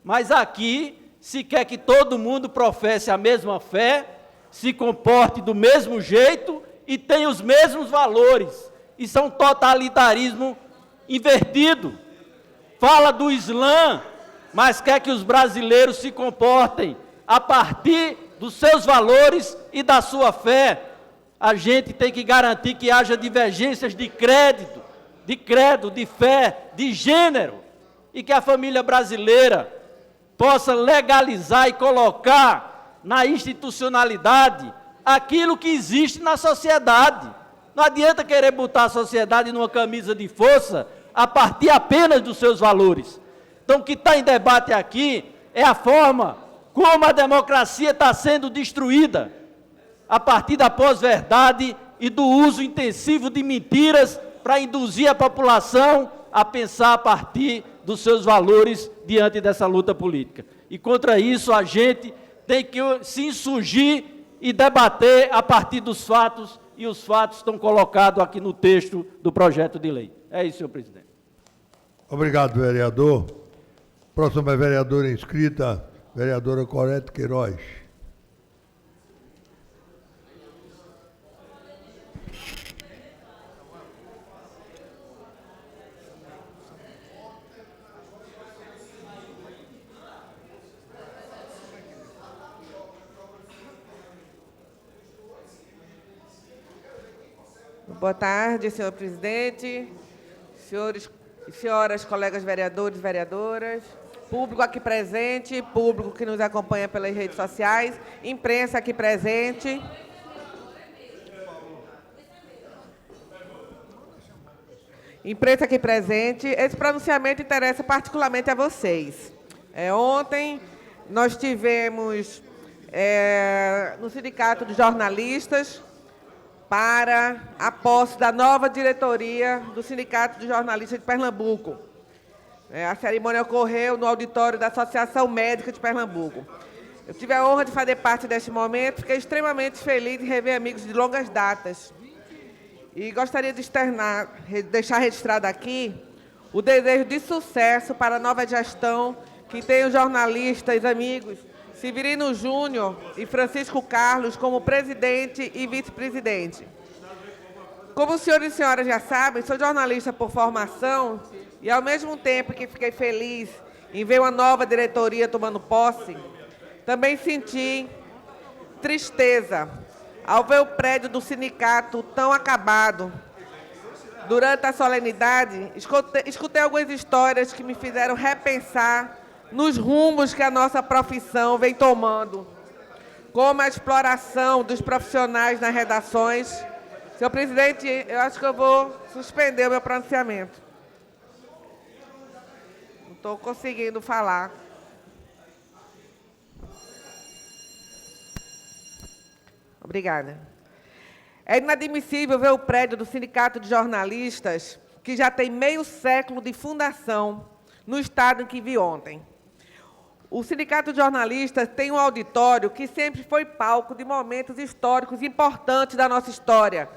Mas aqui se quer que todo mundo professe a mesma fé, se comporte do mesmo jeito e tenha os mesmos valores. Isso é um totalitarismo invertido. Fala do Islã, mas quer que os brasileiros se comportem a partir dos seus valores e da sua fé. A gente tem que garantir que haja divergências de crédito, de credo, de fé, de gênero, e que a família brasileira possa legalizar e colocar na institucionalidade aquilo que existe na sociedade. Não adianta querer botar a sociedade numa camisa de força a partir apenas dos seus valores. Então, o que está em debate aqui é a forma como a democracia está sendo destruída a partir da pós-verdade e do uso intensivo de mentiras para induzir a população a pensar a partir dos seus valores diante dessa luta política. E contra isso a gente tem que se insurgir e debater a partir dos fatos, e os fatos estão colocados aqui no texto do projeto de lei. É isso, senhor presidente. Obrigado, vereador. Próxima vereadora inscrita, vereadora Gorete Queiroz. Boa tarde, senhor presidente, senhores e senhoras, colegas vereadores e vereadoras, público aqui presente, público que nos acompanha pelas redes sociais, imprensa aqui presente. Imprensa aqui presente, esse pronunciamento interessa particularmente a vocês. Ontem nós tivemos no Sindicato de Jornalistas para a posse da nova diretoria do Sindicato de Jornalistas de Pernambuco. A cerimônia ocorreu no auditório da Associação Médica de Pernambuco. Eu tive a honra de fazer parte deste momento, fiquei extremamente feliz em rever amigos de longas datas. E gostaria de deixar registrado aqui o desejo de sucesso para a nova gestão que tem os jornalistas amigos Severino Júnior e Francisco Carlos como presidente e vice-presidente. Como os senhores e senhoras já sabem, sou jornalista por formação e, ao mesmo tempo que fiquei feliz em ver uma nova diretoria tomando posse, também senti tristeza ao ver o prédio do sindicato tão acabado, durante a solenidade, escutei algumas histórias que me fizeram repensar nos rumos que a nossa profissão vem tomando, como a exploração dos profissionais nas redações. Senhor presidente, eu acho que eu vou suspender o meu pronunciamento. Não estou conseguindo falar. Obrigada. É inadmissível ver o prédio do Sindicato de Jornalistas, que já tem meio século de fundação, no estado em que vi ontem. O Sindicato de Jornalistas tem um auditório que sempre foi palco de momentos históricos importantes da nossa história,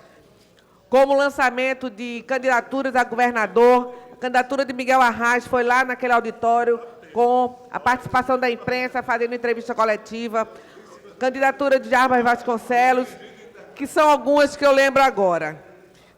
como o lançamento de candidaturas a governador. A candidatura de Miguel Arraes foi lá naquele auditório, com a participação da imprensa, fazendo entrevista coletiva, candidatura de Jarbas Vasconcelos, que são algumas que eu lembro agora.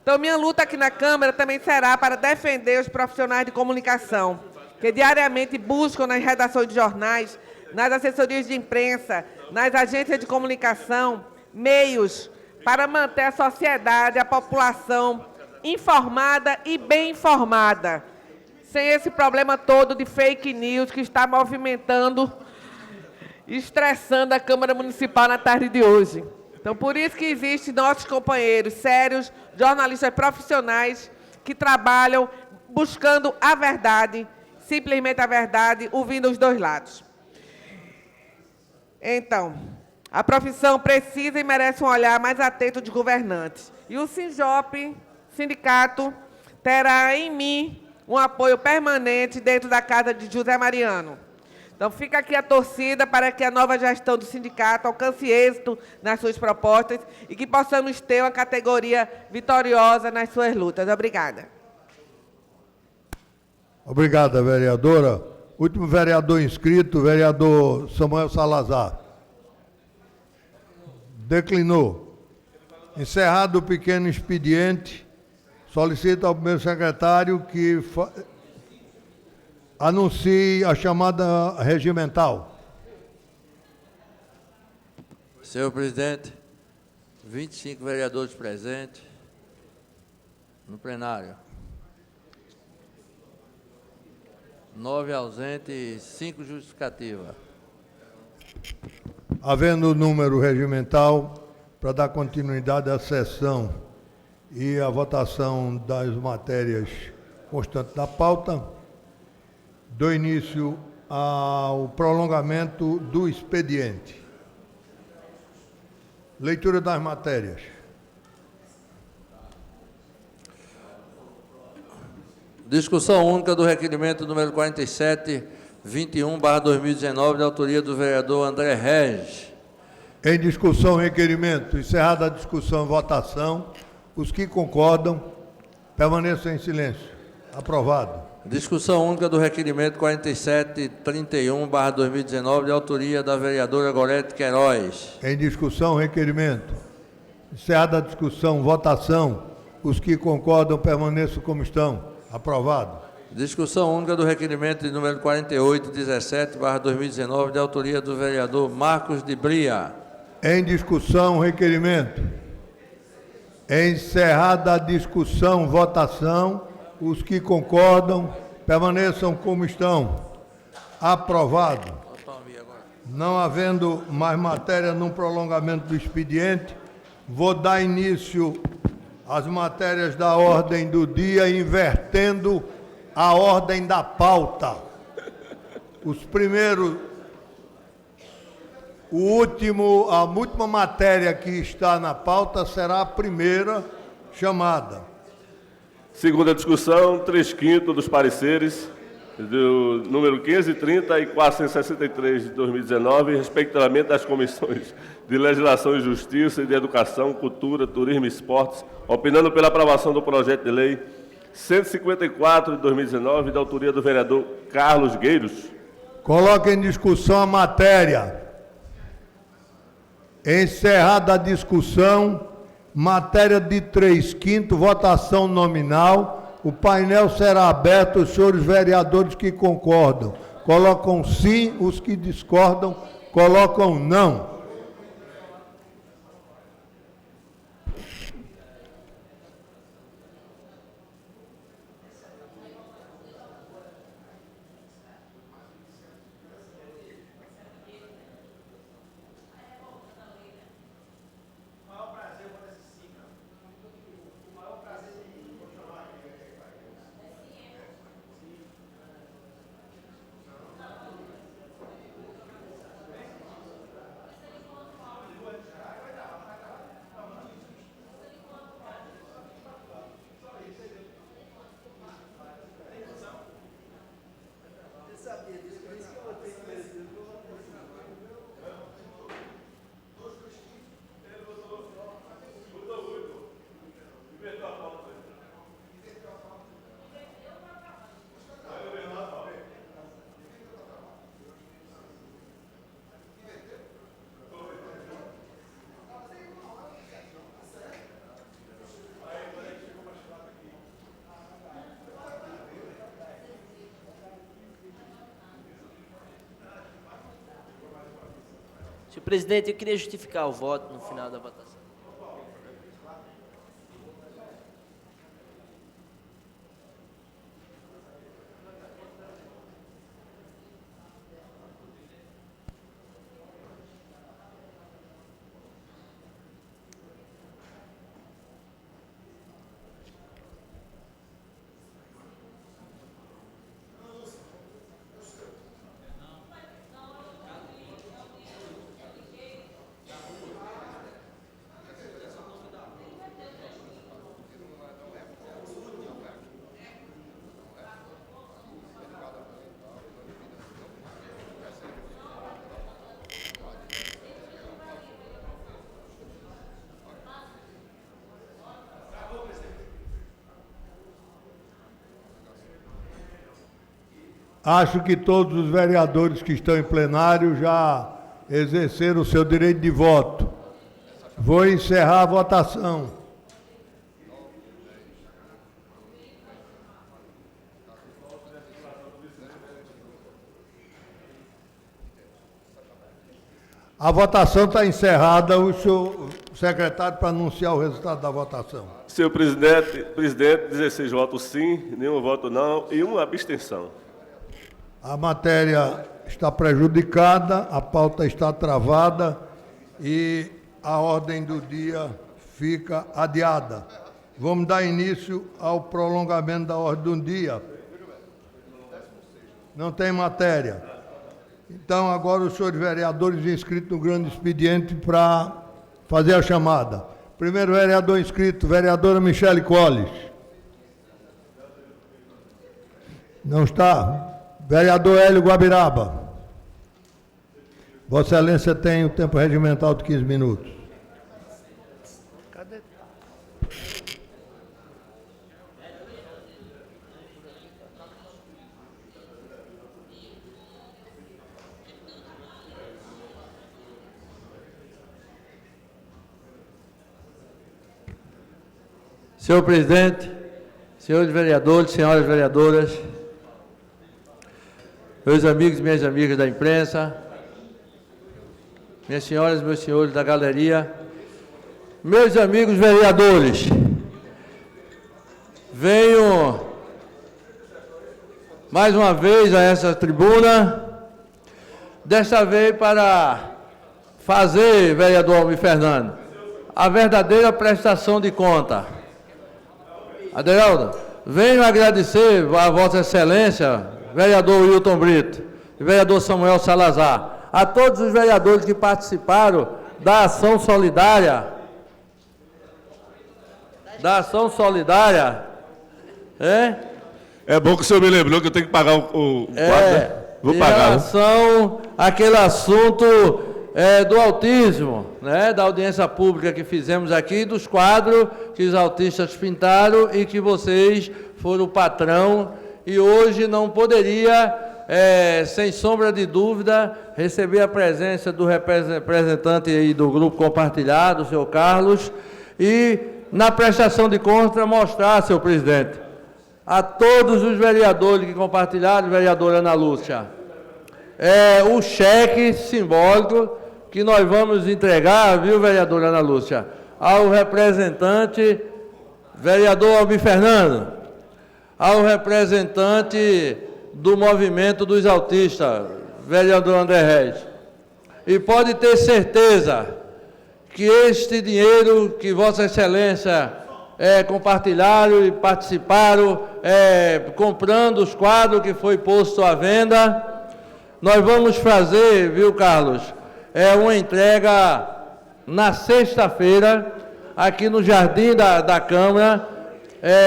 Então, minha luta aqui na Câmara também será para defender os profissionais de comunicação, que diariamente buscam nas redações de jornais, nas assessorias de imprensa, nas agências de comunicação, meios para manter a sociedade, a população informada e bem informada, sem esse problema todo de fake news que está movimentando e estressando a Câmara Municipal na tarde de hoje. Então, por isso que existem nossos companheiros sérios, jornalistas profissionais, que trabalham buscando a verdade, simplesmente a verdade, ouvindo os dois lados. Então, a profissão precisa e merece um olhar mais atento de governantes. E o SINJOP, sindicato, terá em mim um apoio permanente dentro da casa de José Mariano. Então, fica aqui a torcida para que a nova gestão do sindicato alcance êxito nas suas propostas e que possamos ter uma categoria vitoriosa nas suas lutas. Obrigada. Obrigada, vereadora. Último vereador inscrito, vereador Samuel Salazar. Declinou. Encerrado o pequeno expediente, solicito ao primeiro secretário que anuncie a chamada regimental. Senhor presidente, 25 vereadores presentes no plenário. 9 ausentes e 5 justificativas. Havendo o número regimental, para dar continuidade à sessão e à votação das matérias constantes da pauta, dou início ao prolongamento do expediente. Leitura das matérias. Discussão única do requerimento número 4721/2019, de autoria do vereador André Regis. Em discussão, requerimento. Encerrada a discussão e votação. Os que concordam, permaneçam em silêncio. Aprovado. Discussão única do requerimento 4731/2019, de autoria da vereadora Gorete Queiroz. Em discussão, requerimento. Encerrada a discussão, votação. Os que concordam, permaneçam como estão. Aprovado. Discussão única do requerimento de número 4817/2019, de autoria do vereador Marcos de Bria. Em discussão, requerimento. Encerrada a discussão, votação. Os que concordam, permaneçam como estão. Aprovado. Não havendo mais matéria no prolongamento do expediente, vou dar início às matérias da ordem do dia, invertendo a ordem da pauta. A última matéria que está na pauta será a primeira chamada. Segunda discussão, 3/5 dos pareceres do número 530 e 463 de 2019, respectivamente das comissões de Legislação e Justiça e de Educação, Cultura, Turismo e Esportes, opinando pela aprovação do projeto de lei 154 de 2019, da autoria do vereador Carlos Gueiros. Coloca em discussão a matéria. Encerrada a discussão, matéria de 3/5, votação nominal. O painel será aberto. Os senhores vereadores que concordam colocam sim, os que discordam colocam não. Senhor presidente, eu queria justificar o voto no final da votação. Acho que todos os vereadores que estão em plenário já exerceram o seu direito de voto. Vou encerrar a votação. A votação está encerrada. O senhor secretário para anunciar o resultado da votação. Senhor presidente, 16 votos sim, nenhum voto não e uma abstenção. A matéria está prejudicada, a pauta está travada e a ordem do dia fica adiada. Vamos dar início ao prolongamento da ordem do dia. Não tem matéria. Então, agora os senhores vereadores inscritos no grande expediente para fazer a chamada. Primeiro vereador inscrito, vereadora Michele Colles. Não está? Vereador Hélio Guabiraba. Vossa Excelência tem o tempo regimental de 15 minutos. Cadê? Senhor presidente, senhores vereadores, senhoras vereadoras, meus amigos e minhas amigas da imprensa, minhas senhoras e meus senhores da galeria, meus amigos vereadores, venho mais uma vez a essa tribuna, desta vez para fazer, vereador Almir Fernando, a verdadeira prestação de conta. Aderaldo, venho agradecer a Vossa Excelência, vereador Wilton Brito e vereador Samuel Salazar, a todos os vereadores que participaram da ação solidária, É bom que o senhor me lembrou que eu tenho que pagar o quadro, né? Vou em pagar. relação àquele assunto do autismo, né, da audiência pública que fizemos aqui, dos quadros que os autistas pintaram e que vocês foram o patrão. E hoje não poderia, sem sombra de dúvida, receber a presença do representante aí do Grupo Compartilhado, o senhor Carlos, e, na prestação de contas, mostrar, senhor presidente, a todos os vereadores que compartilharam, vereadora Ana Lúcia, o cheque simbólico que nós vamos entregar, viu, vereadora Ana Lúcia, ao representante, vereador Almir Fernando, ao representante do movimento dos autistas, vereador André Reis. E pode ter certeza que este dinheiro que Vossa Excelência compartilharam e participaram, comprando os quadros que foi posto à venda, nós vamos fazer, viu, Carlos, uma entrega na sexta-feira, aqui no Jardim da Câmara.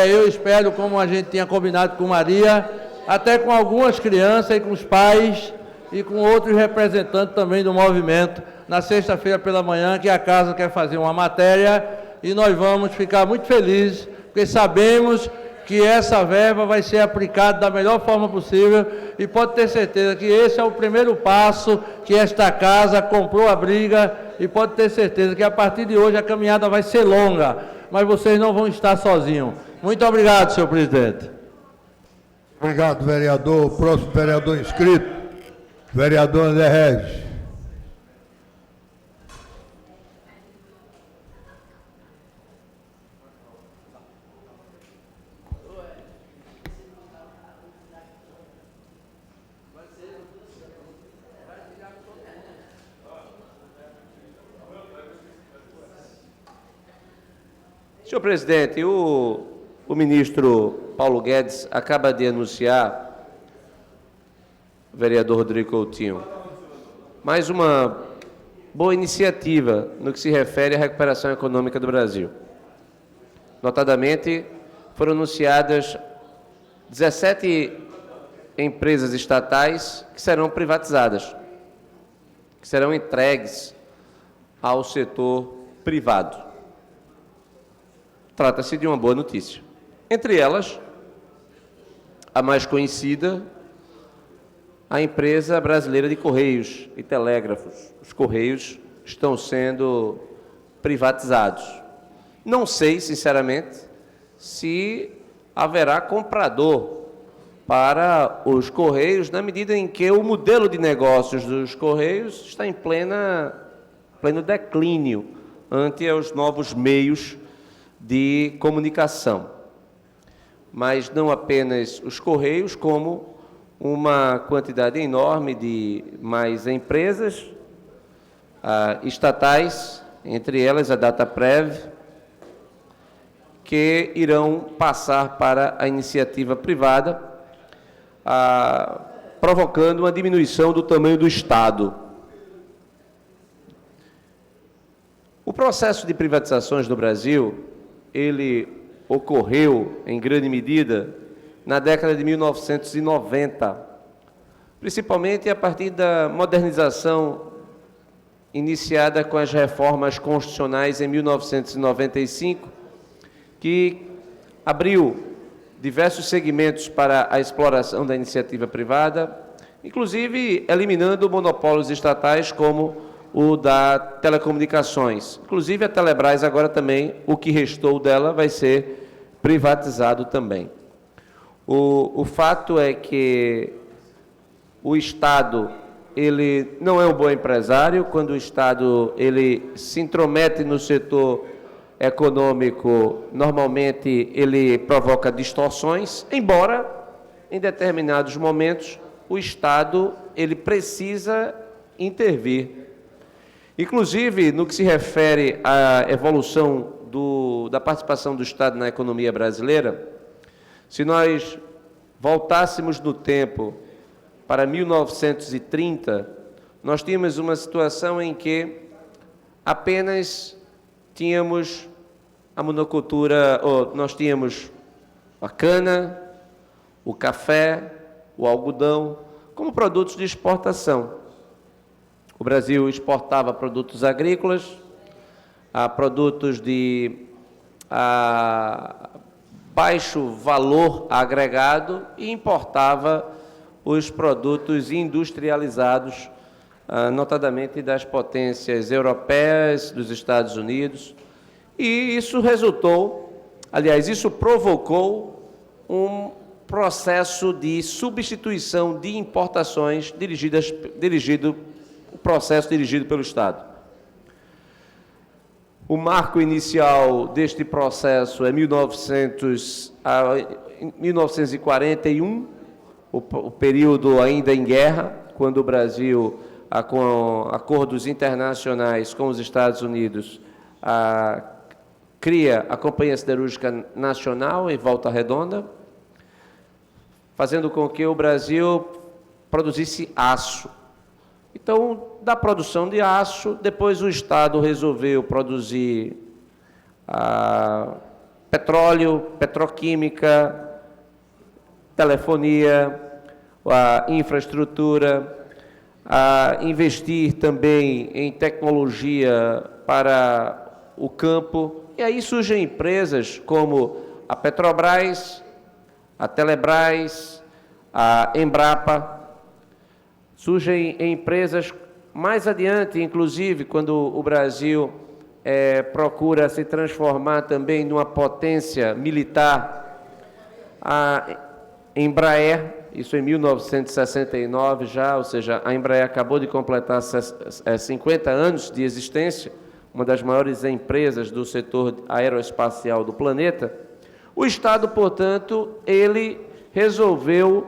Eu espero, como a gente tinha combinado com Maria, até com algumas crianças e com os pais e com outros representantes também do movimento, na sexta-feira pela manhã, que a casa quer fazer uma matéria e nós vamos ficar muito felizes, porque sabemos que essa verba vai ser aplicada da melhor forma possível e pode ter certeza que esse é o primeiro passo que esta casa comprou a briga e pode ter certeza que a partir de hoje a caminhada vai ser longa, mas vocês não vão estar sozinhos. Muito obrigado, senhor presidente. Obrigado, vereador. O próximo vereador inscrito, vereador André Regis. Senhor presidente, o ministro Paulo Guedes acaba de anunciar, vereador Rodrigo Coutinho, mais uma boa iniciativa no que se refere à recuperação econômica do Brasil. Notadamente, foram anunciadas 17 empresas estatais que serão privatizadas, que serão entregues ao setor privado. Trata-se de uma boa notícia. Entre elas, a mais conhecida, a empresa brasileira de Correios e Telégrafos. Os Correios estão sendo privatizados. Não sei, sinceramente, se haverá comprador para os Correios, na medida em que o modelo de negócios dos Correios está em pleno declínio ante os novos meios de comunicação. Mas não apenas os Correios, como uma quantidade enorme de mais empresas estatais, entre elas a Dataprev, que irão passar para a iniciativa privada, provocando uma diminuição do tamanho do Estado. O processo de privatizações no Brasil, ele ocorreu, em grande medida, na década de 1990, principalmente a partir da modernização iniciada com as reformas constitucionais em 1995, que abriu diversos segmentos para a exploração da iniciativa privada, inclusive eliminando monopólios estatais como o da telecomunicações. Inclusive a Telebrás agora também, o que restou dela vai ser privatizado também. O fato é que o Estado, ele não é um bom empresário. Quando o Estado ele se intromete no setor econômico, normalmente ele provoca distorções, embora em determinados momentos o Estado ele precisa intervir. Inclusive, no que se refere à evolução da participação do Estado na economia brasileira, se nós voltássemos no tempo para 1930, nós tínhamos uma situação em que apenas tínhamos a monocultura, nós tínhamos a cana, o café, o algodão, como produtos de exportação. O Brasil exportava produtos agrícolas, produtos de baixo valor agregado e importava os produtos industrializados, notadamente das potências europeias, dos Estados Unidos. E isso isso provocou um processo de substituição de importações dirigido pelo Estado. O marco inicial deste processo é 1941, o período ainda em guerra, quando o Brasil, com acordos internacionais com os Estados Unidos, cria a Companhia Siderúrgica Nacional em Volta Redonda, fazendo com que o Brasil produzisse aço. Então, da produção de aço, depois o Estado resolveu produzir petróleo, petroquímica, telefonia, infraestrutura, investir também em tecnologia para o campo. E aí surgem empresas como a Petrobras, a Telebrás, a Embrapa. Surgem empresas mais adiante, inclusive, quando o Brasil procura se transformar também numa potência militar. A Embraer, isso em 1969 já, ou seja, a Embraer acabou de completar 50 anos de existência, uma das maiores empresas do setor aeroespacial do planeta. O Estado, portanto, ele resolveu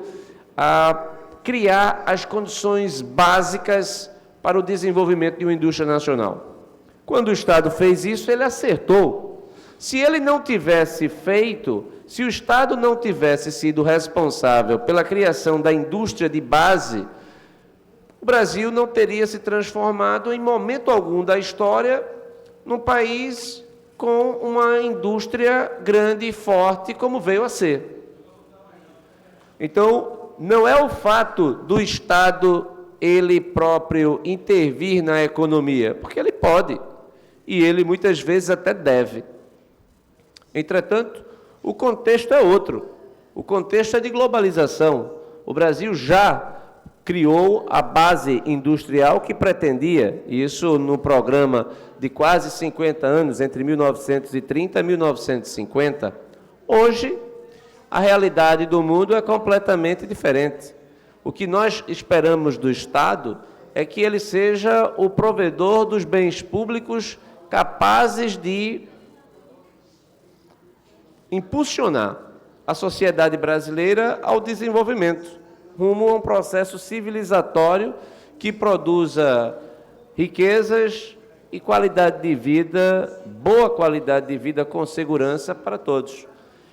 criar as condições básicas para o desenvolvimento de uma indústria nacional. Quando o Estado fez isso, ele acertou, Se ele não tivesse feito, se o Estado não tivesse sido responsável pela criação da indústria de base, o Brasil não teria se transformado em momento algum da história num país com uma indústria grande e forte como veio a ser. Então, não é o fato do Estado ele próprio intervir na economia, porque ele pode, e ele muitas vezes até deve. Entretanto, o contexto é outro. O contexto é de globalização. O Brasil já criou a base industrial que pretendia, isso no programa de quase 50 anos, entre 1930 e 1950. Hoje, a realidade do mundo é completamente diferente. O que nós esperamos do Estado é que ele seja o provedor dos bens públicos capazes de impulsionar a sociedade brasileira ao desenvolvimento, rumo a um processo civilizatório que produza riquezas e qualidade de vida, boa qualidade de vida com segurança para todos.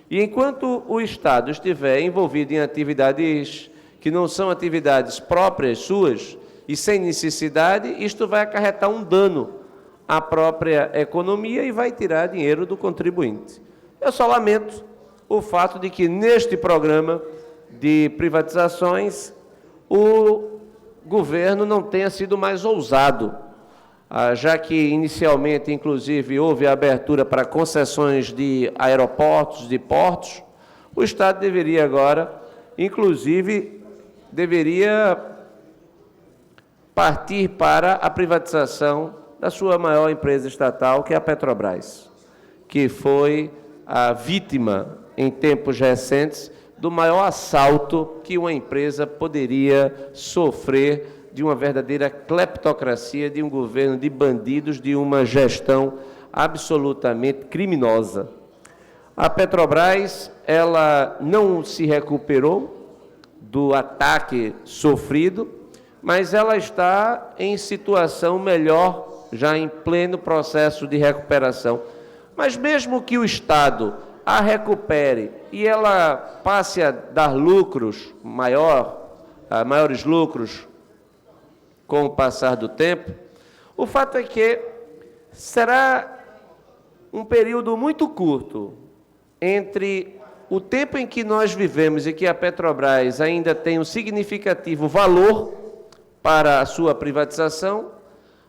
E enquanto o Estado estiver envolvido em atividades que não são atividades próprias suas e sem necessidade, isto vai acarretar um dano à própria economia e vai tirar dinheiro do contribuinte. Eu só lamento o fato de que, neste programa de privatizações, o governo não tenha sido mais ousado, já que, inicialmente, inclusive, houve a abertura para concessões de aeroportos, de portos, o Estado deveria agora, inclusive, partir para a privatização da sua maior empresa estatal, que é a Petrobras, que foi a vítima, em tempos recentes, do maior assalto que uma empresa poderia sofrer de uma verdadeira cleptocracia, de um governo de bandidos, de uma gestão absolutamente criminosa. A Petrobras, ela não se recuperou do ataque sofrido, mas ela está em situação melhor, já em pleno processo de recuperação. Mas mesmo que o Estado a recupere e ela passe a dar lucros maiores lucros com o passar do tempo, o fato é que será um período muito curto entre o tempo em que nós vivemos e que a Petrobras ainda tem um significativo valor para a sua privatização,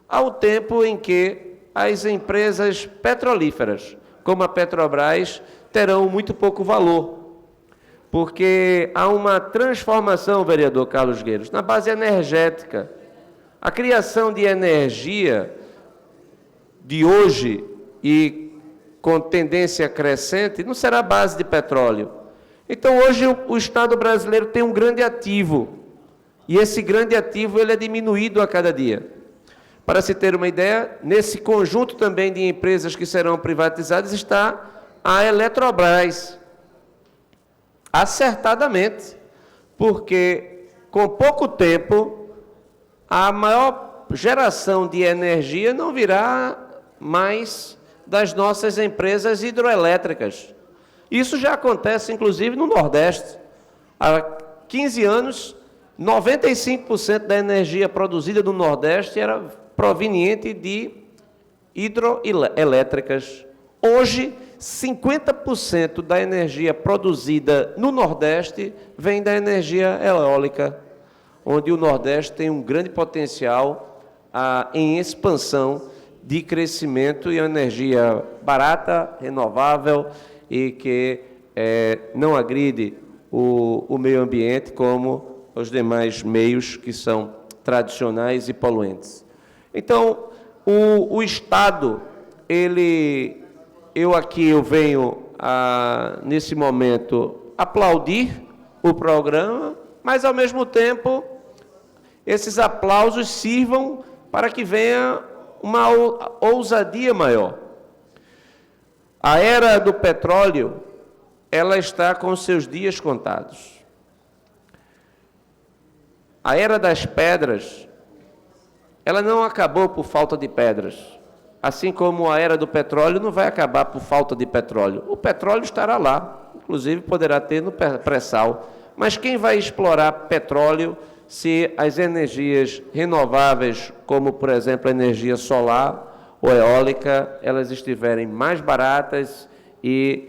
ao tempo em que as empresas petrolíferas, como a Petrobras, terão muito pouco valor, porque há uma transformação, vereador Carlos Gueiros, na base energética. A criação de energia de hoje e com tendência crescente não será base de petróleo. Então, hoje, o Estado brasileiro tem um grande ativo, e esse grande ativo ele é diminuído a cada dia. Para se ter uma ideia, nesse conjunto também de empresas que serão privatizadas está a Eletrobras, acertadamente, porque com pouco tempo a maior geração de energia não virá mais das nossas empresas hidroelétricas. Isso já acontece, inclusive, no Nordeste. Há 15 anos, 95% da energia produzida no Nordeste era proveniente de hidroelétricas. Hoje, 50% da energia produzida no Nordeste vem da energia eólica, onde o Nordeste tem um grande potencial em expansão de crescimento e energia barata, renovável e que não agride o meio ambiente como os demais meios que são tradicionais e poluentes. Então, o Estado, eu venho, nesse momento, aplaudir o programa, mas, ao mesmo tempo, esses aplausos sirvam para que venha uma ousadia maior. A era do petróleo, ela está com seus dias contados. A era das pedras, ela não acabou por falta de pedras. assim como a era do petróleo não vai acabar por falta de petróleo. O petróleo estará lá, inclusive poderá ter no pré-sal. Mas quem vai explorar petróleo se as energias renováveis, como, por exemplo, a energia solar ou eólica, elas estiverem mais baratas e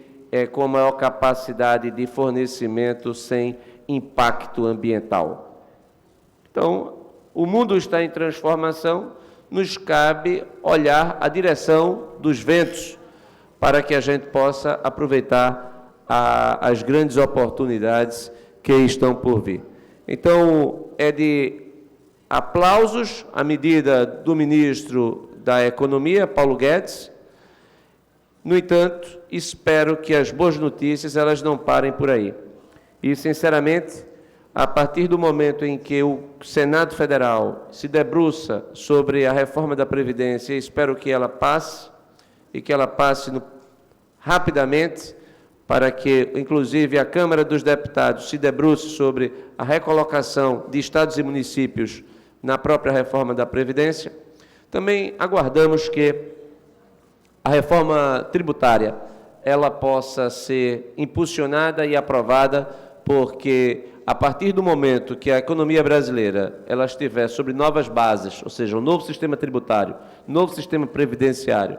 com maior capacidade de fornecimento sem impacto ambiental? Então, o mundo está em transformação, nos cabe olhar a direção dos ventos para que a gente possa aproveitar as grandes oportunidades que estão por vir. Então, é de aplausos a medida do ministro da Economia, Paulo Guedes. No entanto, espero que as boas notícias elas não parem por aí. E, sinceramente, a partir do momento em que o Senado Federal se debruça sobre a reforma da Previdência, espero que ela passe, e que ela passe rapidamente, para que, inclusive, a Câmara dos Deputados se debruce sobre a recolocação de estados e municípios na própria reforma da Previdência. Também aguardamos que a reforma tributária ela possa ser impulsionada e aprovada, porque a partir do momento que a economia brasileira ela estiver sobre novas bases, ou seja, um novo sistema tributário, novo sistema previdenciário,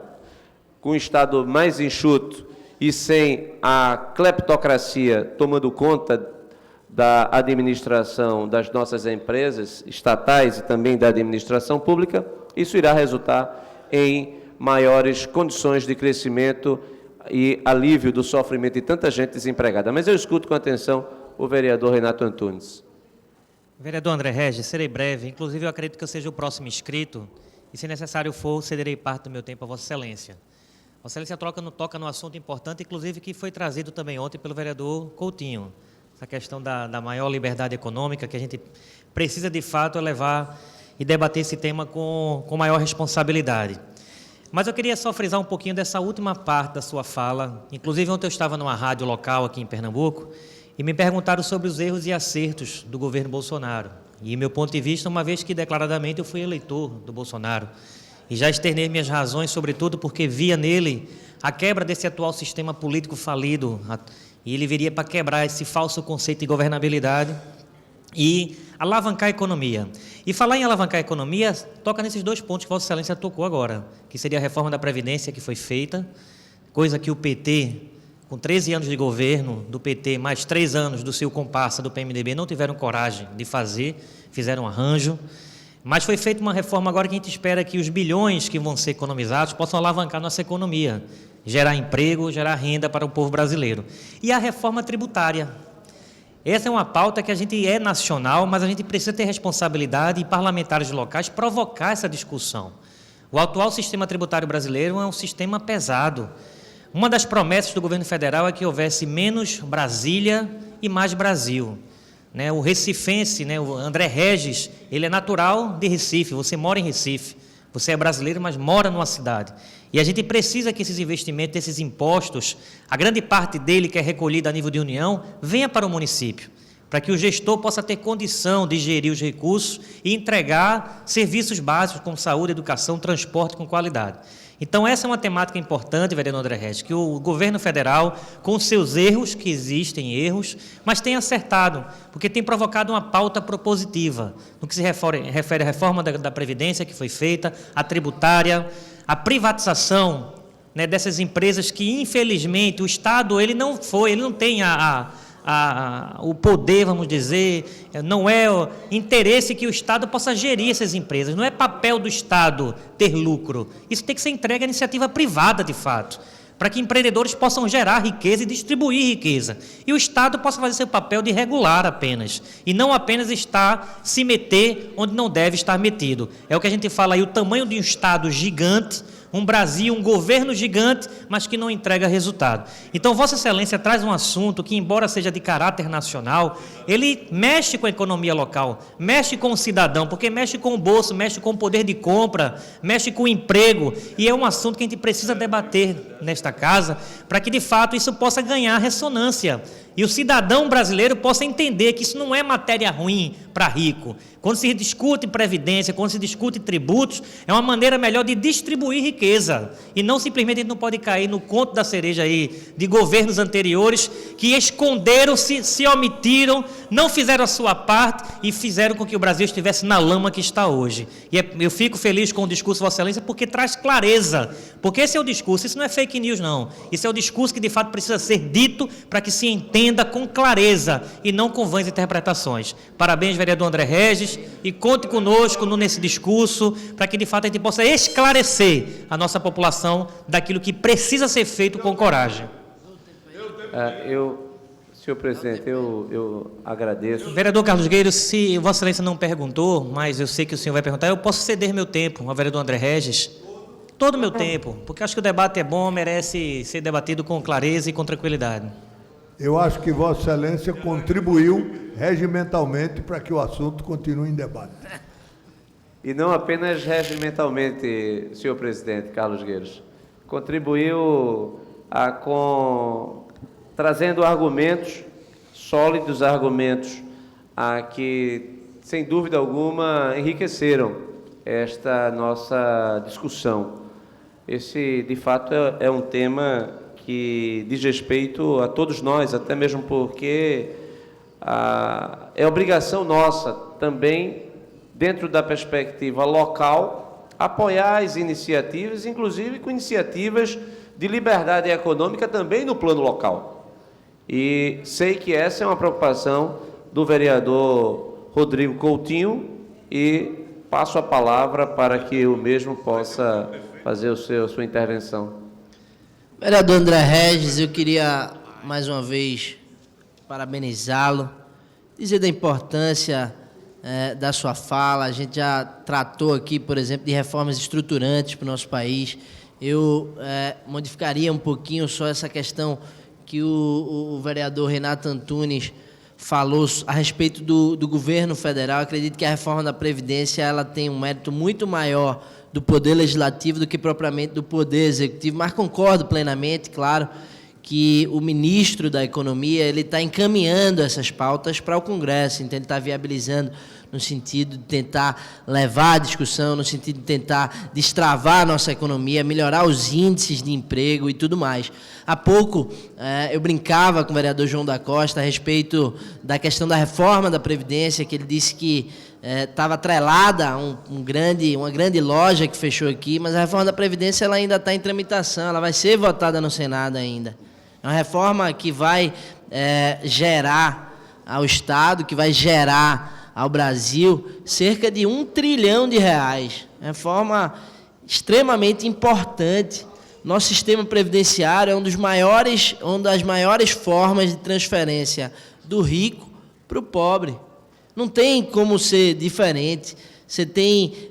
com um Estado mais enxuto e sem a cleptocracia tomando conta da administração das nossas empresas estatais e também da administração pública, isso irá resultar em maiores condições de crescimento e alívio do sofrimento de tanta gente desempregada. Mas eu escuto com atenção o vereador Renato Antunes. Vereador André Regis, serei breve. Inclusive, eu acredito que eu seja o próximo inscrito e, se necessário for, cederei parte do meu tempo a Vossa Excelência. Vossa Excelência toca num assunto importante, inclusive que foi trazido também ontem pelo vereador Coutinho. Essa questão da maior liberdade econômica, que a gente precisa, de fato, levar e debater esse tema com maior responsabilidade. Mas eu queria só frisar um pouquinho dessa última parte da sua fala. Inclusive, ontem eu estava numa rádio local aqui em Pernambuco e me perguntaram sobre os erros e acertos do governo Bolsonaro. E, meu ponto de vista, uma vez que declaradamente eu fui eleitor do Bolsonaro, e já externei minhas razões, sobretudo porque via nele a quebra desse atual sistema político falido, e ele viria para quebrar esse falso conceito de governabilidade e alavancar a economia. E falar em alavancar a economia toca nesses dois pontos que Vossa Excelência tocou agora, que seria a reforma da Previdência que foi feita, coisa que o PT, com 13 anos de governo do PT, mais 3 anos do seu comparsa do PMDB, não tiveram coragem de fazer, fizeram um arranjo. Mas foi feita uma reforma agora que a gente espera que os bilhões que vão ser economizados possam alavancar nossa economia, gerar emprego, gerar renda para o povo brasileiro. E a reforma tributária. Essa é uma pauta que a gente é nacional, mas a gente precisa ter responsabilidade e parlamentares locais provocar essa discussão. O atual sistema tributário brasileiro é um sistema pesado. Uma das promessas do governo federal é que houvesse menos Brasília e mais Brasil. O recifense, o André Regis, ele é natural de Recife, você mora em Recife, você é brasileiro, mas mora numa cidade. E a gente precisa que esses investimentos, esses impostos, a grande parte dele que é recolhida a nível de União, venha para o município, para que o gestor possa ter condição de gerir os recursos e entregar serviços básicos como saúde, educação, transporte com qualidade. Então, essa é uma temática importante, vereador André Regis, que o governo federal, com seus erros, que existem erros, mas tem acertado, porque tem provocado uma pauta propositiva, no que se refere à reforma da Previdência que foi feita, a tributária, a privatização dessas empresas que, infelizmente, o Estado ele não tem o poder, vamos dizer, não é o interesse que o Estado possa gerir essas empresas, não é papel do Estado ter lucro, isso tem que ser entregue à iniciativa privada, de fato, para que empreendedores possam gerar riqueza e distribuir riqueza, e o Estado possa fazer seu papel de regular apenas, e não apenas se meter onde não deve estar metido. É o que a gente fala aí, o tamanho de um Estado gigante, um Brasil, um governo gigante, mas que não entrega resultado. Então, Vossa Excelência traz um assunto que, embora seja de caráter nacional, ele mexe com a economia local, mexe com o cidadão, porque mexe com o bolso, mexe com o poder de compra, mexe com o emprego, e é um assunto que a gente precisa debater nesta casa, para que, de fato, isso possa ganhar ressonância. e o cidadão brasileiro possa entender que isso não é matéria ruim para rico. Quando se discute previdência, quando se discute tributos, é uma maneira melhor de distribuir riqueza. E não simplesmente a gente não pode cair no conto da cereja aí de governos anteriores que esconderam, se omitiram, não fizeram a sua parte e fizeram com que o Brasil estivesse na lama que está hoje. E eu fico feliz com o discurso, Vossa Excelência, porque traz clareza. Porque esse é o discurso, isso não é fake news, não. Isso é o discurso que de fato precisa ser dito para que se entenda com clareza e não com vãs interpretações. Parabéns, vereador André Regis, e conte conosco nesse discurso para que de fato a gente possa esclarecer a nossa população daquilo que precisa ser feito com coragem. Senhor presidente, eu agradeço. Vereador Carlos Gueiro, se Vossa Excelência não perguntou, mas eu sei que o senhor vai perguntar, eu posso ceder meu tempo ao vereador André Regis? Todo o meu tempo, porque acho que o debate é bom, merece ser debatido com clareza e com tranquilidade. Eu acho que Vossa Excelência contribuiu regimentalmente para que o assunto continue em debate. E não apenas regimentalmente, senhor presidente Carlos Gueiros. Contribuiu trazendo argumentos, sólidos argumentos, que, sem dúvida alguma, enriqueceram esta nossa discussão. Esse, de fato, é um tema que diz respeito a todos nós, até mesmo porque é obrigação nossa também, dentro da perspectiva local, apoiar as iniciativas, inclusive com iniciativas de liberdade econômica também no plano local. E sei que essa é uma preocupação do vereador Rodrigo Coutinho e passo a palavra para que o mesmo possa fazer a sua intervenção. Vereador André Regis, eu queria mais uma vez parabenizá-lo, dizer da importância da sua fala. A gente já tratou aqui, por exemplo, de reformas estruturantes para o nosso país. Eu modificaria um pouquinho só essa questão que o vereador Renato Antunes falou a respeito do governo federal. Eu acredito que a reforma da Previdência ela tem um mérito muito maior do Poder Legislativo do que propriamente do Poder Executivo, mas concordo plenamente, claro, que o ministro da Economia ele está encaminhando essas pautas para o Congresso, então ele está viabilizando no sentido de tentar levar a discussão, no sentido de tentar destravar a nossa economia, melhorar os índices de emprego e tudo mais. Há pouco eu brincava com o vereador João da Costa a respeito da questão da reforma da Previdência, que ele disse que estava atrelada a uma grande loja que fechou aqui, mas a reforma da Previdência ela ainda está em tramitação, ela vai ser votada no Senado ainda. É uma reforma que vai gerar ao Estado, que vai gerar ao Brasil cerca de R$1 trilhão. Reforma extremamente importante. Nosso sistema previdenciário é uma das maiores formas de transferência do rico para o pobre. Não tem como ser diferente.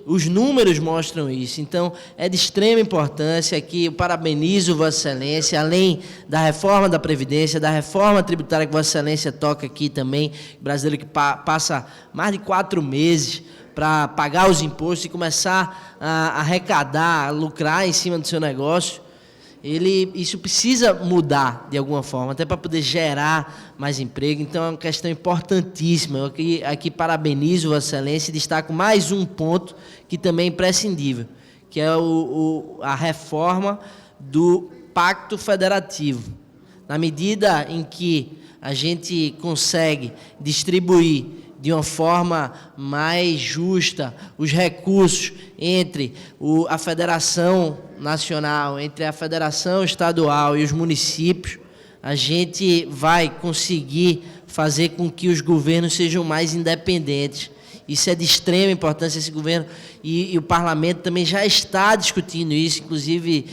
Os números mostram isso. Então, é de extrema importância aqui. Eu parabenizo Vossa Excelência, além da reforma da Previdência, da reforma tributária que Vossa Excelência toca aqui também, brasileiro que passa mais de 4 meses para pagar os impostos e começar a arrecadar, a lucrar em cima do seu negócio. Isso precisa mudar de alguma forma, até para poder gerar mais emprego. Então, é uma questão importantíssima. Eu aqui parabenizo Vossa Excelência e destaco mais um ponto que também é imprescindível, que é a reforma do Pacto Federativo. Na medida em que a gente consegue distribuir de uma forma mais justa os recursos entre a Federação Nacional, entre a Federação Estadual e os municípios, a gente vai conseguir fazer com que os governos sejam mais independentes. Isso é de extrema importância, esse governo, e o parlamento também já está discutindo isso, inclusive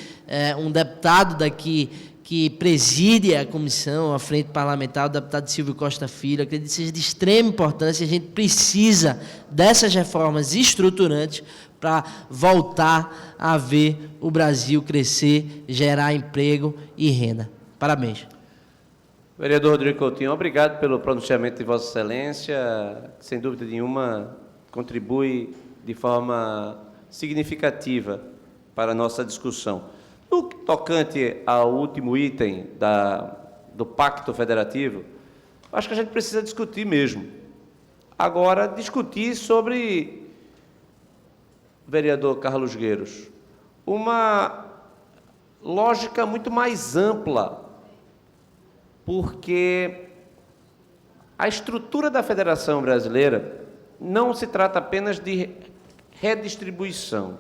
um deputado daqui que preside a comissão, a frente parlamentar, o deputado Silvio Costa Filho, acredito que seja de extrema importância. A gente precisa dessas reformas estruturantes para voltar a ver o Brasil crescer, gerar emprego e renda. Parabéns. Vereador Rodrigo Coutinho, obrigado pelo pronunciamento de Vossa Excelência, que, sem dúvida nenhuma, contribui de forma significativa para a nossa discussão. No tocante ao último item do Pacto Federativo, acho que a gente precisa discutir mesmo. Agora, discutir sobre, vereador Carlos Gueiros, uma lógica muito mais ampla, porque a estrutura da Federação Brasileira não se trata apenas de redistribuição,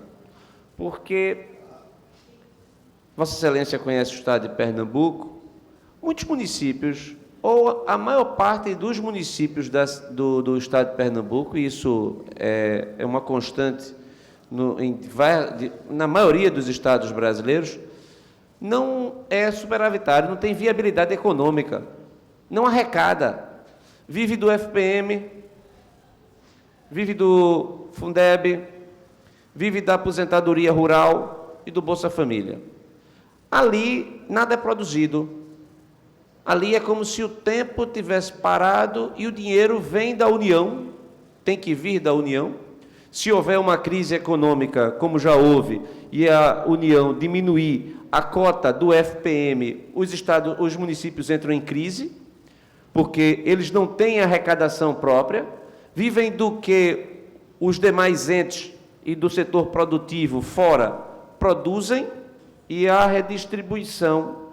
porque Vossa Excelência conhece o estado de Pernambuco, muitos municípios, ou a maior parte dos municípios do estado de Pernambuco, e isso é uma constante na maioria dos estados brasileiros, não é superavitário, não tem viabilidade econômica, não arrecada, vive do FPM, vive do Fundeb, vive da aposentadoria rural e do Bolsa Família. Ali nada é produzido. Ali é como se o tempo tivesse parado e o dinheiro vem da União, tem que vir da União. Se houver uma crise econômica, como já houve, e a União diminuir a cota do FPM, os municípios entram em crise, porque eles não têm arrecadação própria, vivem do que os demais entes e do setor produtivo fora produzem, e a redistribuição.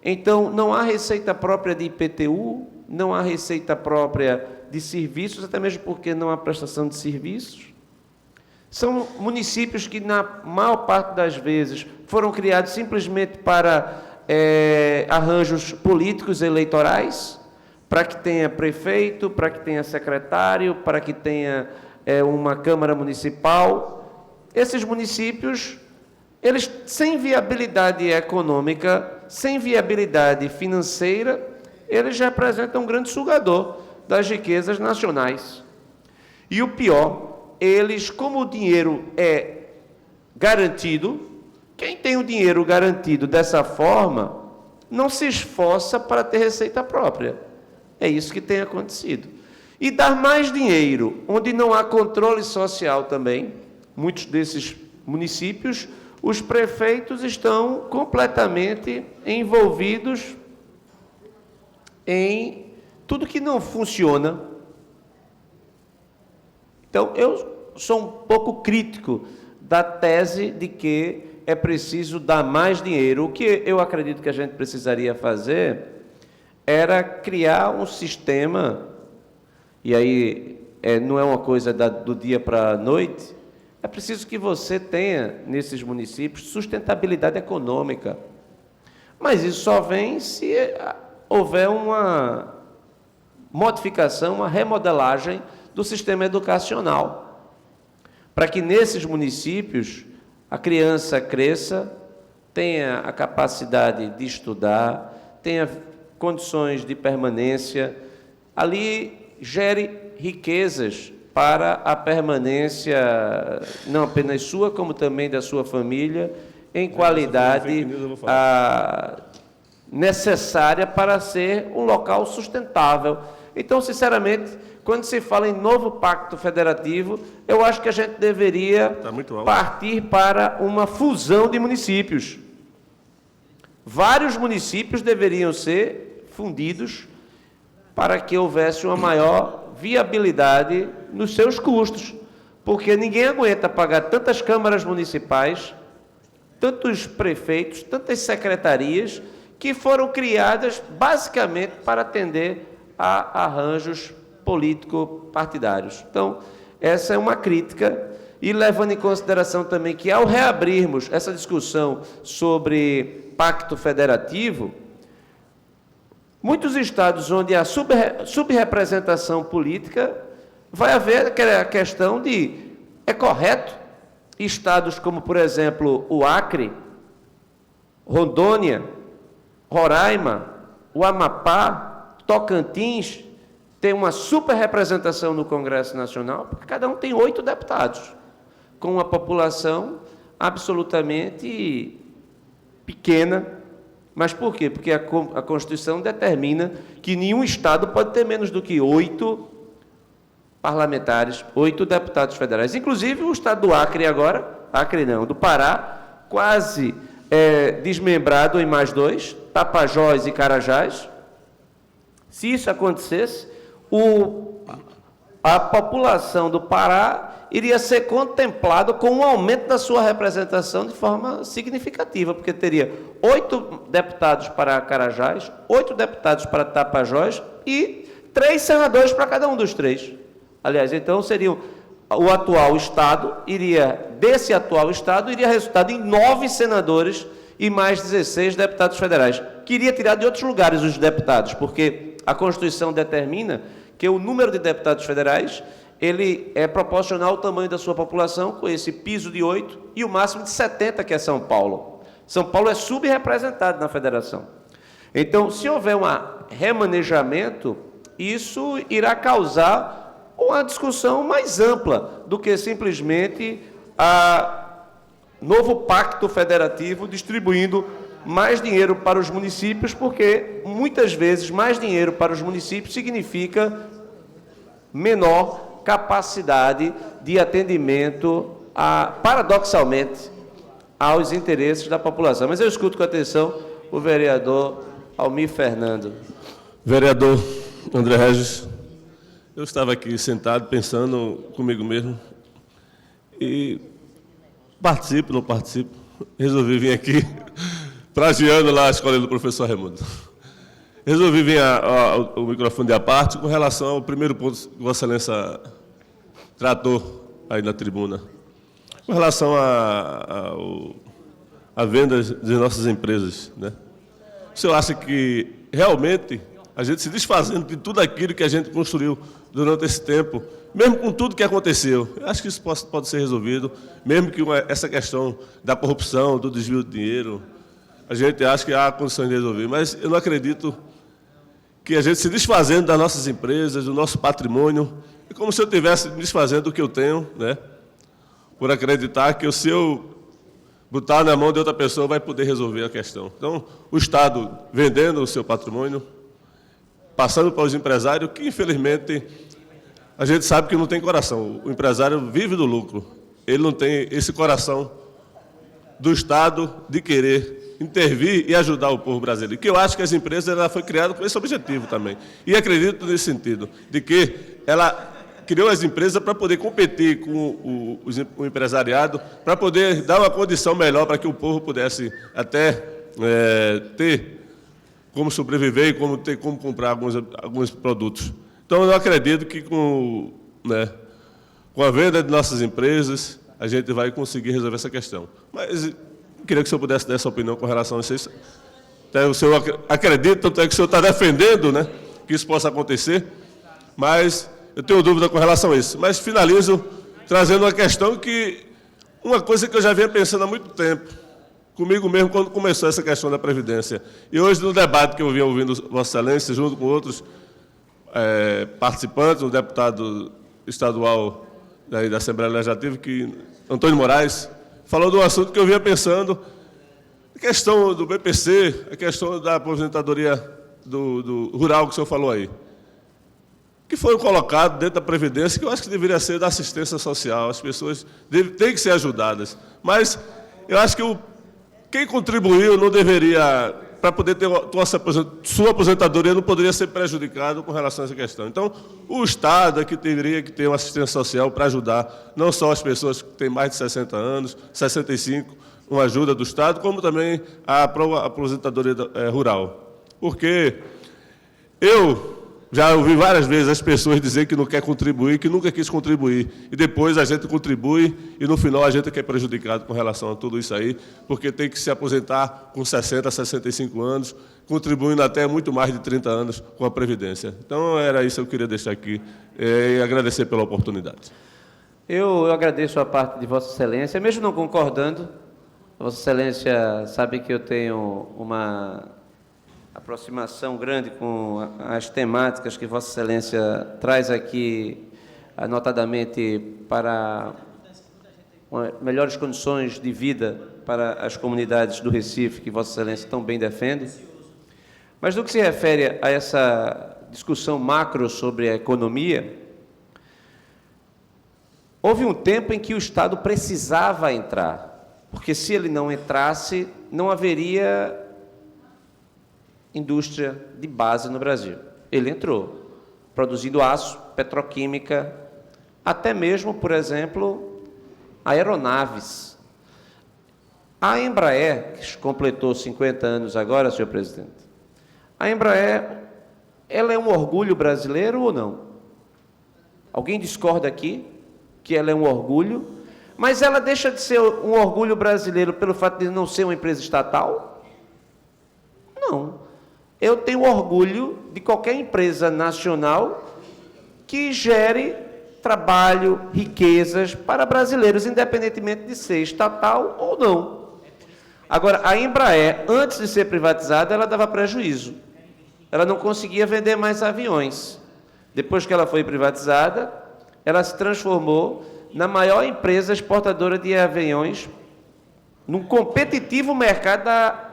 Então, não há receita própria de IPTU, não há receita própria de serviços, até mesmo porque não há prestação de serviços. São municípios que, na maior parte das vezes, foram criados simplesmente para arranjos políticos eleitorais, para que tenha prefeito, para que tenha secretário, para que tenha uma Câmara Municipal. Esses municípios, eles, sem viabilidade econômica, sem viabilidade financeira, eles representam um grande sugador das riquezas nacionais. E o pior, eles, como o dinheiro é garantido, quem tem o dinheiro garantido dessa forma, não se esforça para ter receita própria. É isso que tem acontecido. E dar mais dinheiro, onde não há controle social também, muitos desses municípios, os prefeitos estão completamente envolvidos em tudo que não funciona. Então, eu sou um pouco crítico da tese de que é preciso dar mais dinheiro. O que eu acredito que a gente precisaria fazer era criar um sistema, e aí não é uma coisa do dia para a noite. É preciso que você tenha, nesses municípios, sustentabilidade econômica. Mas isso só vem se houver uma modificação, uma remodelagem do sistema educacional, para que nesses municípios a criança cresça, tenha a capacidade de estudar, tenha condições de permanência, ali gere riquezas para a permanência, não apenas sua, como também da sua família, em qualidade necessária para ser um local sustentável. Então, sinceramente, quando se fala em novo pacto federativo, eu acho que a gente deveria partir para uma fusão de municípios. Vários municípios deveriam ser fundidos para que houvesse uma maior viabilidade nos seus custos, porque ninguém aguenta pagar tantas câmaras municipais, tantos prefeitos, tantas secretarias, que foram criadas basicamente para atender a arranjos político-partidários. Então, essa é uma crítica, e levando em consideração também que, ao reabrirmos essa discussão sobre pacto federativo, muitos estados onde há subrepresentação política, vai haver aquela questão de, é correto, estados como, por exemplo, o Acre, Rondônia, Roraima, o Amapá, Tocantins, tem uma superrepresentação no Congresso Nacional, porque cada um tem 8 deputados, com uma população absolutamente pequena. Mas por quê? Porque a Constituição determina que nenhum estado pode ter menos do que 8 parlamentares, 8 deputados federais. Inclusive o estado do Acre agora, Acre não, do Pará, quase desmembrado em mais 2, Tapajós e Carajás, Se isso acontecesse, a população do Pará iria ser contemplada com um aumento da sua representação de forma significativa, porque teria 8 deputados para Carajás, 8 deputados para Tapajós e 3 senadores para cada um dos 3. Aliás, então seriam o atual Estado, desse atual Estado, iria resultar em 9 senadores e mais 16 deputados federais. Queria tirar de outros lugares os deputados, porque a Constituição determina que o número de deputados federais ele é proporcional ao tamanho da sua população, com esse piso de 8 e o máximo de 70, que é São Paulo. São Paulo é subrepresentado na federação. Então, se houver um remanejamento, isso irá causar uma discussão mais ampla do que simplesmente novo pacto federativo distribuindo mais dinheiro para os municípios, porque muitas vezes mais dinheiro para os municípios significa menor capacidade de atendimento, paradoxalmente, aos interesses da população. Mas eu escuto com atenção o vereador Almir Fernando. Vereador André Regis, eu estava aqui sentado pensando comigo mesmo e participo, não participo, resolvi vir aqui plagiando lá a escola do professor Raimundo. Resolvi vir o microfone de à parte com relação ao primeiro ponto que Vossa Excelência tratou aí na tribuna, com relação à venda de nossas empresas, né? O senhor acha que realmente a gente se desfazendo de tudo aquilo que a gente construiu durante esse tempo, mesmo com tudo que aconteceu, eu acho que isso pode ser resolvido, mesmo que essa questão da corrupção, do desvio de dinheiro, a gente acha que há condições de resolver, mas eu não acredito que a gente se desfazendo das nossas empresas, do nosso patrimônio, é como se eu estivesse me desfazendo do que eu tenho, né? Por acreditar que se eu botar na mão de outra pessoa vai poder resolver a questão. Então, o Estado vendendo o seu patrimônio, passando para os empresários, que infelizmente a gente sabe que não tem coração. O empresário vive do lucro, ele não tem esse coração do Estado de querer intervir e ajudar o povo brasileiro. Que eu acho que as empresas ela foi criada com esse objetivo também. E acredito nesse sentido, de que ela criou as empresas para poder competir com o empresariado, para poder dar uma condição melhor para que o povo pudesse até ter como sobreviver e como ter como comprar alguns produtos. Então, eu não acredito que com a venda de nossas empresas a gente vai conseguir resolver essa questão. Mas queria que o senhor pudesse dar essa opinião com relação a isso. Até o senhor acredita, tanto é que o senhor está defendendo, né, que isso possa acontecer, mas eu tenho dúvida com relação a isso. Mas finalizo trazendo uma questão uma coisa que eu já vinha pensando há muito tempo, comigo mesmo, quando começou essa questão da Previdência. E hoje, no debate que eu vinha ouvindo Vossa Excelência, junto com outros participantes, um deputado estadual da Assembleia Legislativa, Antônio Moraes, falou de um assunto que eu vinha pensando, a questão do BPC, a questão da aposentadoria do rural que o senhor falou aí, que foram colocados dentro da Previdência, que eu acho que deveria ser da assistência social, as pessoas têm que ser ajudadas. Mas eu acho que quem contribuiu não deveria, para poder ter sua aposentadoria, não poderia ser prejudicado com relação a essa questão. Então, o Estado é que teria que ter uma assistência social para ajudar não só as pessoas que têm mais de 60 anos, 65, uma ajuda do Estado, como também a aposentadoria rural. Porque eu já ouvi várias vezes as pessoas dizer que não quer contribuir, que nunca quis contribuir. E depois a gente contribui e, no final, a gente é que é prejudicado com relação a tudo isso aí, porque tem que se aposentar com 60, 65 anos, contribuindo até muito mais de 30 anos com a Previdência. Então, era isso que eu queria deixar aqui e agradecer pela oportunidade. Eu agradeço a parte de Vossa Excelência, mesmo não concordando. Vossa Excelência sabe que eu tenho uma aproximação grande com as temáticas que Vossa Excelência traz aqui, notadamente para melhores condições de vida para as comunidades do Recife, que Vossa Excelência tão bem defende. Mas no que se refere a essa discussão macro sobre a economia, houve um tempo em que o Estado precisava entrar, porque se ele não entrasse, não haveria indústria de base no Brasil. Ele entrou, produzindo aço, petroquímica, até mesmo, por exemplo, aeronaves. A Embraer, que completou 50 anos agora, senhor presidente, a Embraer, ela é um orgulho brasileiro ou não? Alguém discorda aqui que ela é um orgulho? Mas ela deixa de ser um orgulho brasileiro pelo fato de não ser uma empresa estatal? Não. Eu tenho orgulho de qualquer empresa nacional que gere trabalho, riquezas para brasileiros, independentemente de ser estatal ou não. Agora, a Embraer, antes de ser privatizada, ela dava prejuízo. Ela não conseguia vender mais aviões. Depois que ela foi privatizada, ela se transformou na maior empresa exportadora de aviões num competitivo mercado da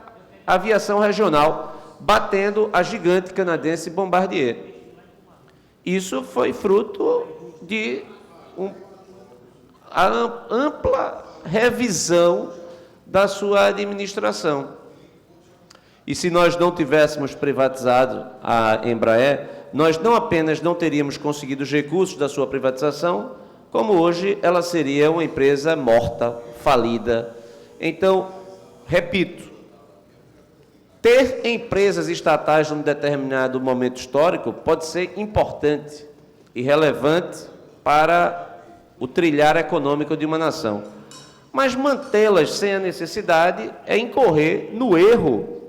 aviação regional, batendo a gigante canadense Bombardier. Isso foi fruto de a ampla revisão da sua administração. E se nós não tivéssemos privatizado a Embraer, nós não apenas não teríamos conseguido os recursos da sua privatização, como hoje ela seria uma empresa morta, falida. Então, repito, ter empresas estatais num determinado momento histórico pode ser importante e relevante para o trilhar econômico de uma nação. Mas mantê-las sem a necessidade é incorrer no erro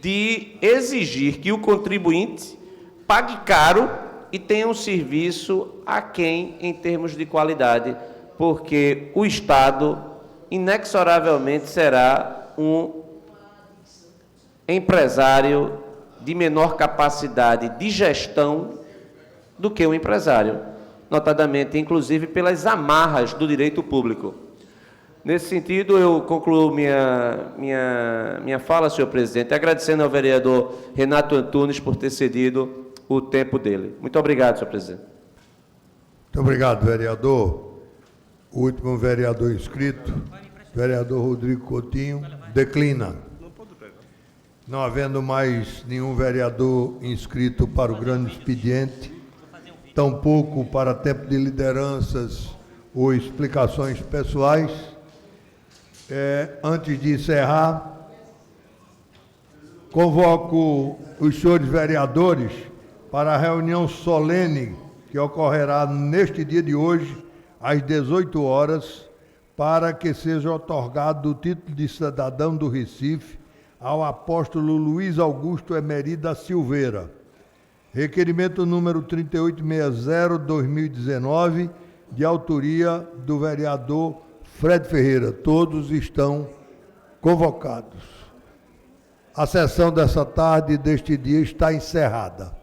de exigir que o contribuinte pague caro e tenha um serviço aquém em termos de qualidade, porque o Estado, inexoravelmente, será um empresário de menor capacidade de gestão do que o empresário, notadamente, inclusive, pelas amarras do direito público. Nesse sentido, eu concluo minha fala, senhor presidente, agradecendo ao vereador Renato Antunes por ter cedido o tempo dele. Muito obrigado, senhor presidente. Muito obrigado, vereador. O último vereador inscrito, vereador Rodrigo Coutinho, declina. Não havendo mais nenhum vereador inscrito para o grande expediente, tampouco para tempo de lideranças ou explicações pessoais, antes de encerrar, convoco os senhores vereadores para a reunião solene que ocorrerá neste dia de hoje, às 18 horas, para que seja otorgado o título de cidadão do Recife ao apóstolo Luiz Augusto Emery da Silveira. Requerimento número 3860/2019, de autoria do vereador Fred Ferreira. Todos estão convocados. A sessão dessa tarde, deste dia, está encerrada.